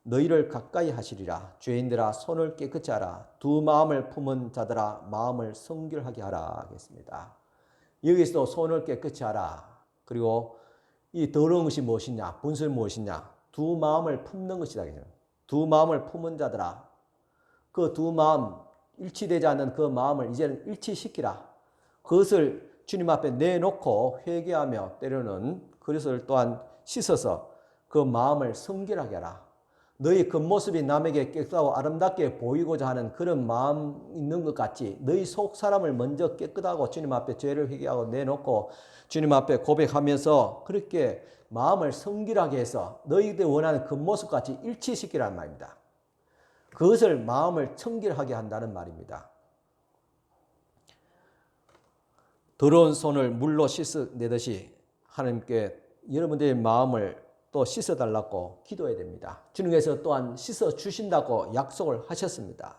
너희를 가까이 하시리라. 죄인들아 손을 깨끗이 하라. 두 마음을 품은 자들아 마음을 성결하게 하라 하겠습니다. 여기서도 손을 깨끗이 하라. 그리고 이 더러운 것이 무엇이냐? 분수는 무엇이냐? 두 마음을 품는 것이다. 두 마음을 품은 자들아, 그 두 마음, 일치되지 않는 그 마음을 이제는 일치시키라. 그것을 주님 앞에 내놓고 회개하며 때로는 그것을 또한 씻어서 그 마음을 성결하게 하라. 너희 겉모습이 남에게 깨끗하고 아름답게 보이고자 하는 그런 마음 있는 것 같이 너희 속 사람을 먼저 깨끗하고 주님 앞에 죄를 회개하고 내놓고 주님 앞에 고백하면서 그렇게 마음을 성결하게 해서 너희들 원하는 겉모습 같이 일치시키라는 말입니다. 그것을 마음을 청결하게 한다는 말입니다. 더러운 손을 물로 씻어내듯이 하나님께 여러분들의 마음을 또 씻어달라고 기도해야 됩니다. 주님께서 또한 씻어주신다고 약속을 하셨습니다.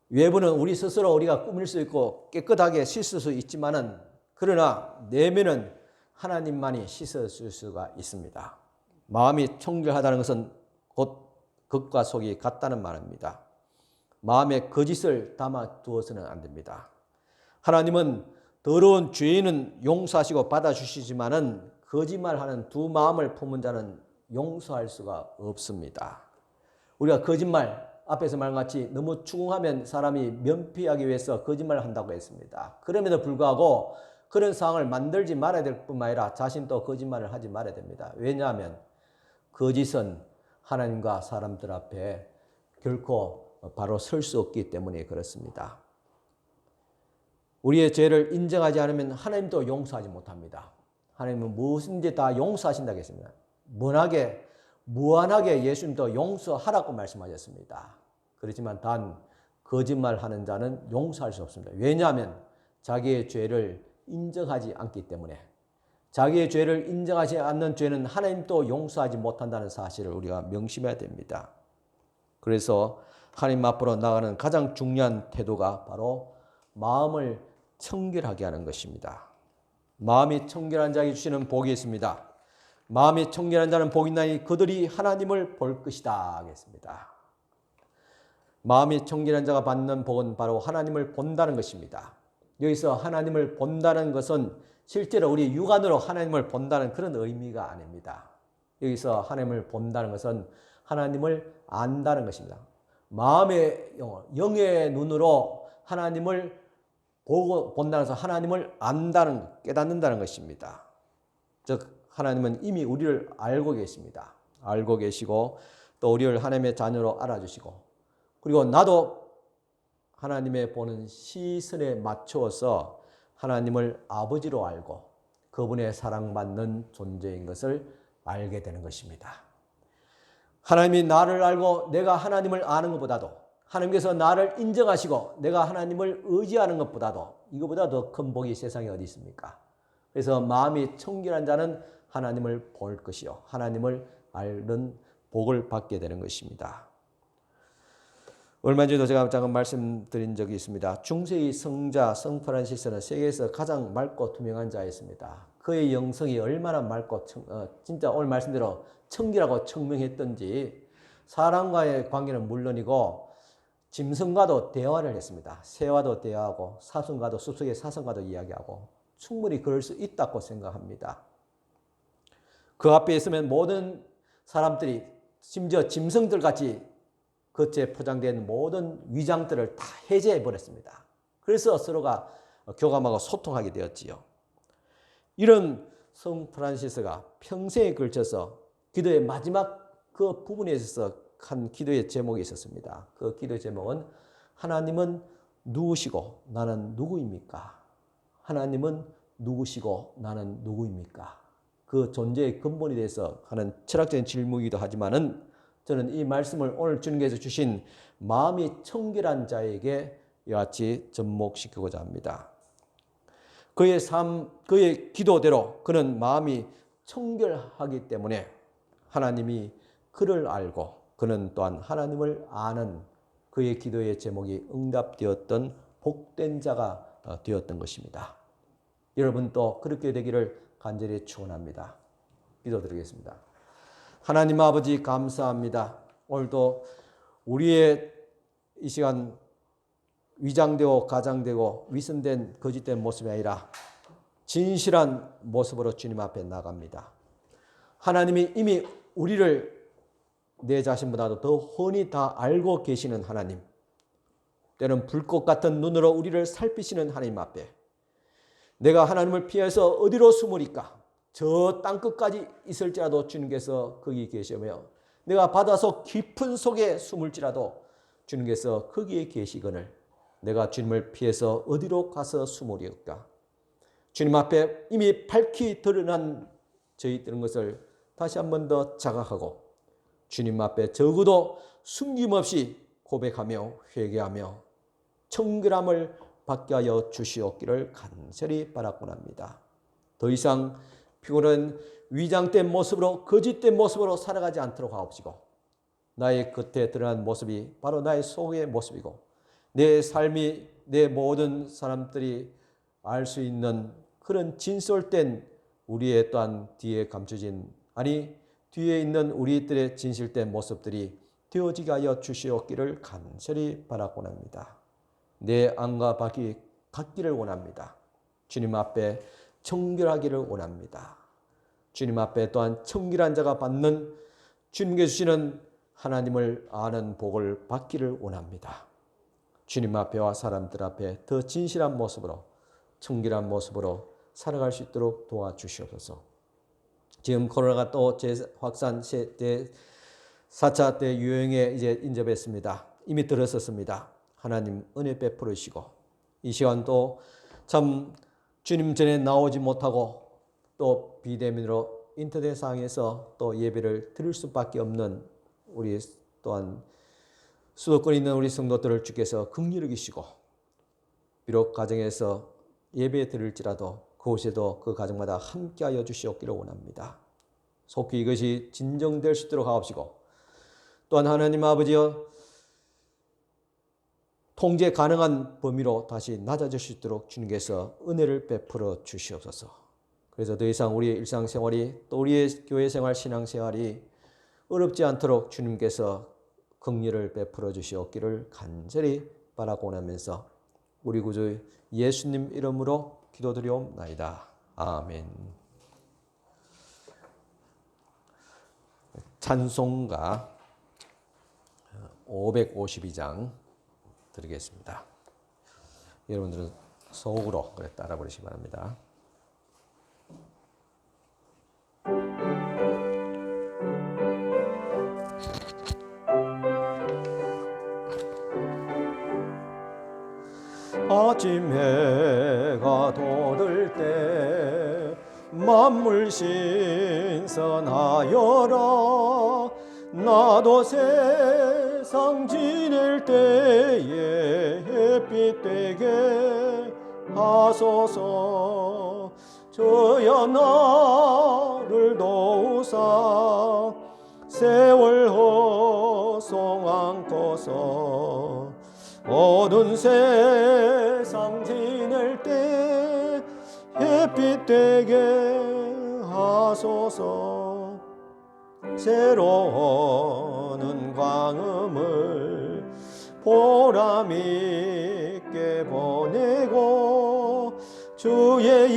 외부는 우리 스스로 우리가 꾸밀 수 있고 깨끗하게 씻을 수 있지만은, 그러나 내면은 하나님만이 씻어줄 수가 있습니다. 마음이 청결하다는 것은 곧 겉과 속이 같다는 말입니다. 마음에 거짓을 담아 두어서는 안 됩니다. 하나님은 더러운 죄인은 용서하시고 받아주시지만은 거짓말하는 두 마음을 품은 자는 용서할 수가 없습니다. 우리가 거짓말, 앞에서 말한 같이 너무 추궁하면 사람이 면피하기 위해서 거짓말을 한다고 했습니다. 그럼에도 불구하고 그런 상황을 만들지 말아야 될 뿐만 아니라 자신도 거짓말을 하지 말아야 됩니다. 왜냐하면 거짓은 하나님과 사람들 앞에 결코 바로 설 수 없기 때문에 그렇습니다. 우리의 죄를 인정하지 않으면 하나님도 용서하지 못합니다. 하나님은 무엇인지 다 용서하신다고 했습니다. 무한하게 예수님도 용서하라고 말씀하셨습니다. 그렇지만 단 거짓말하는 자는 용서할 수 없습니다. 왜냐하면 자기의 죄를 인정하지 않기 때문에, 자기의 죄를 인정하지 않는 죄는 하나님도 용서하지 못한다는 사실을 우리가 명심해야 됩니다. 그래서 하나님 앞으로 나가는 가장 중요한 태도가 바로 마음을 청결하게 하는 것입니다. 마음이 청결한 자에게 주시는 복이 있습니다. 마음이 청결한 자는 복이 있나니 그들이 하나님을 볼 것이다 하겠습니다. 마음이 청결한 자가 받는 복은 바로 하나님을 본다는 것입니다. 여기서 하나님을 본다는 것은 실제로 우리 육안으로 하나님을 본다는 그런 의미가 아닙니다. 여기서 하나님을 본다는 것은 하나님을 안다는 것입니다. 마음의 영의 눈으로 하나님을 보고 본다는 것은 하나님을 안다는, 깨닫는다는 것입니다. 즉 하나님은 이미 우리를 알고 계십니다. 알고 계시고 또 우리를 하나님의 자녀로 알아주시고, 그리고 나도 하나님의 보는 시선에 맞추어서 하나님을 아버지로 알고 그 그분의 사랑받는 존재인 것을 알게 되는 것입니다. 하나님이 나를 알고 내가 하나님을 아는 것보다도, 하나님께서 나를 인정하시고 내가 하나님을 의지하는 것보다도, 이거보다 더 큰 복이 세상에 어디 있습니까? 그래서 마음이 청결한 자는 하나님을 볼 것이요 하나님을 아는 복을 받게 되는 것입니다. 얼마 전에도 제가 잠깐 말씀드린 적이 있습니다. 중세의 성자 성 프란시스는 세계에서 가장 맑고 투명한 자였습니다. 그의 영성이 얼마나 맑고 진짜 오늘 말씀대로 청결하고 청명했던지 사람과의 관계는 물론이고 짐승과도 대화를 했습니다. 새와도 대화하고 사슴과도 숲속의 사슴과도 이야기하고 충분히 그럴 수 있다고 생각합니다. 그 앞에 있으면 모든 사람들이 심지어 짐승들같이 겉에 포장된 모든 위장들을 다 해제해버렸습니다. 그래서 서로가 교감하고 소통하게 되었지요. 이런 성 프란시스가 평생에 걸쳐서 기도의 마지막 그 부분에 있어서 한 기도의 제목이 있었습니다. 그 기도의 제목은 하나님은 누구시고 나는 누구입니까? 하나님은 누구시고 나는 누구입니까? 그 존재의 근본에 대해서 하는 철학적인 질문이기도 하지만은 저는 이 말씀을 오늘 주님께서 주신 마음이 청결한 자에게 이와 같이 접목시키고자 합니다. 그의 삶, 그의 기도대로 그는 마음이 청결하기 때문에 하나님이 그를 알고 그는 또한 하나님을 아는 그의 기도의 제목이 응답되었던 복된 자가 되었던 것입니다. 여러분도 그렇게 되기를 간절히 축원합니다. 기도드리겠습니다. 하나님 아버지 감사합니다. 오늘도 우리의 이 시간 위장되고 가장되고 위선된 거짓된 모습이 아니라 진실한 모습으로 주님 앞에 나갑니다. 하나님이 이미 우리를 내 자신보다도 더 훤히 다 알고 계시는 하나님, 때는 불꽃 같은 눈으로 우리를 살피시는 하나님 앞에 내가 하나님을 피해서 어디로 숨으리까? 저 땅끝까지 있을지라도 주님께서 거기 계시며 내가 바다속 깊은 속에 숨을지라도 주님께서 거기에 계시거늘 내가 주님을 피해서 어디로 가서 숨으리까? 주님 앞에 이미 밝히 드러난 저희들은 것을 다시 한 번 더 자각하고 주님 앞에 적어도 숨김없이 고백하며 회개하며 청결함을 받게 하여 주시옵기를 간절히 바라곤 합니다. 더 이상 피곤한 위장된 모습으로 거짓된 모습으로 살아가지 않도록 하옵시고 나의 겉에 드러난 모습이 바로 나의 속의 모습이고 내 삶이 내 모든 사람들이 알 수 있는 그런 진솔된 우리의 또한 뒤에 감춰진 뒤에 있는 우리들의 진실된 모습들이 되어지게 하여 주시옵기를 간절히 바라곤 합니다. 내 안과 밖이 같기를 원합니다. 주님 앞에 청결하기를 원합니다. 주님 앞에 또한 청결한 자가 받는 주님께 주시는 하나님을 아는 복을 받기를 원합니다. 주님 앞에와 사람들 앞에 더 진실한 모습으로 청결한 모습으로 살아갈 수 있도록 도와주시옵소서. 지금 코로나가 또 재확산 제4차 대유행에 이제 인접했습니다. 이미 들어섰습니다. 하나님 은혜 베풀으시고 이 시간도 참 주님 전에 나오지 못하고 또 비대면으로 인터넷상에서 또 예배를 드릴 수밖에 없는 우리 또한 수도권에 있는 우리 성도들을 주께서 긍휼히 여기시고 비록 가정에서 예배 드릴지라도 그곳에도 그 가정마다 함께하여 주시옵기를 원합니다. 속히 이것이 진정될 수 있도록 하옵시고 또한 하나님 아버지여 통제 가능한 범위로 다시 낮아질 수 있도록 주님께서 은혜를 베풀어 주시옵소서. 그래서 더 이상 우리의 일상생활이 또 우리의 교회생활 신앙생활이 어렵지 않도록 주님께서 긍휼을 베풀어 주시옵기를 간절히 바라고 하면서 우리 구주 예수님 이름으로 기도드리옵나이다. 아멘. 찬송가 552장 드리겠습니다. 여러분들은 속으로 따라 부르시기 바랍니다. 아침 해가 돋을 때 만물 신선하여라. 나도 세상 지낼 때에 햇빛 되게 하소서. 주여 나를 도우사 세월 호송 안고서 어두운 세상 지낼 때 햇빛 되게 하소서. 새로운 광음을 보람 있게 보내고 주의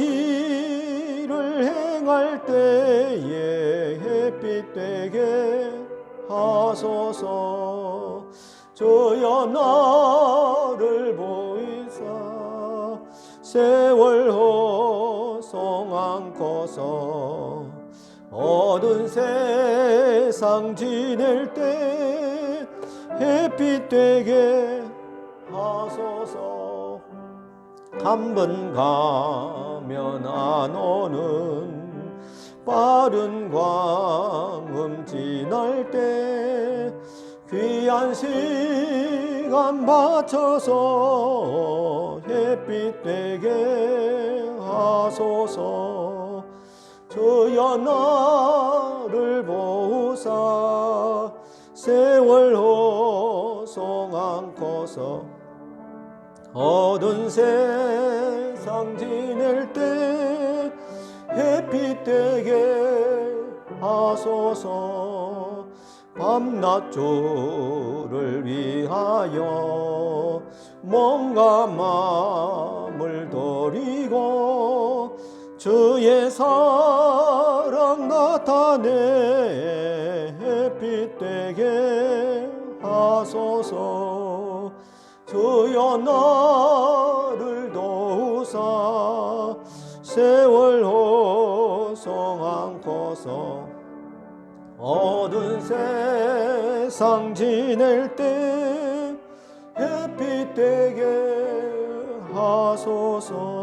일을 행할 때에 햇빛 되게 하소서. 주여 나를 보이사 세월 호송 안고서 어두운 세상 지낼 때 햇빛 되게 하소서. 한 번 가면 안 오는 빠른 광음 지날 때 귀한 시간 바쳐서 햇빛 되게 하소서. 주여 나를 보사 세월 호송 안고서 어두운 세상 지낼 때 햇빛 되게 하소서. 밤낮 주를 위하여 몸과 마음을 드리고 주의 사랑 나타내 햇빛 되게 하소서. 주여 나를 도우사 세월 호송 안고서 어두운 세상 지낼 때 햇빛 되게 하소서.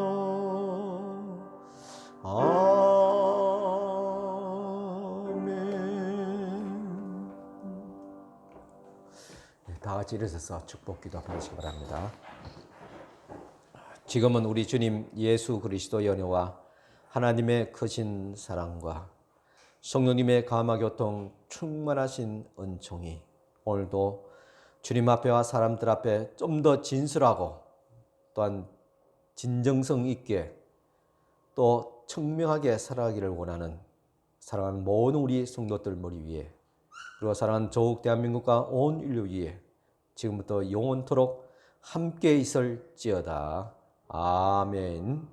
아멘. 다 같이 일어서서 축복 기도 받으시기 바랍니다. 지금은 우리 주님 예수 그리스도의 은혜와 하나님의 크신 사랑과 성령님의 감화교통 충만하신 은총이 오늘도 주님 앞에와 사람들 앞에 좀 더 진실하고 또한 진정성 있게 또 청명하게 살아가기를 원하는 사랑하는 모든 우리 성도들 머리 위에 그리고 사랑하는 조국 대한민국과 온 인류 위에 지금부터 영원토록 함께 있을지어다. 아멘.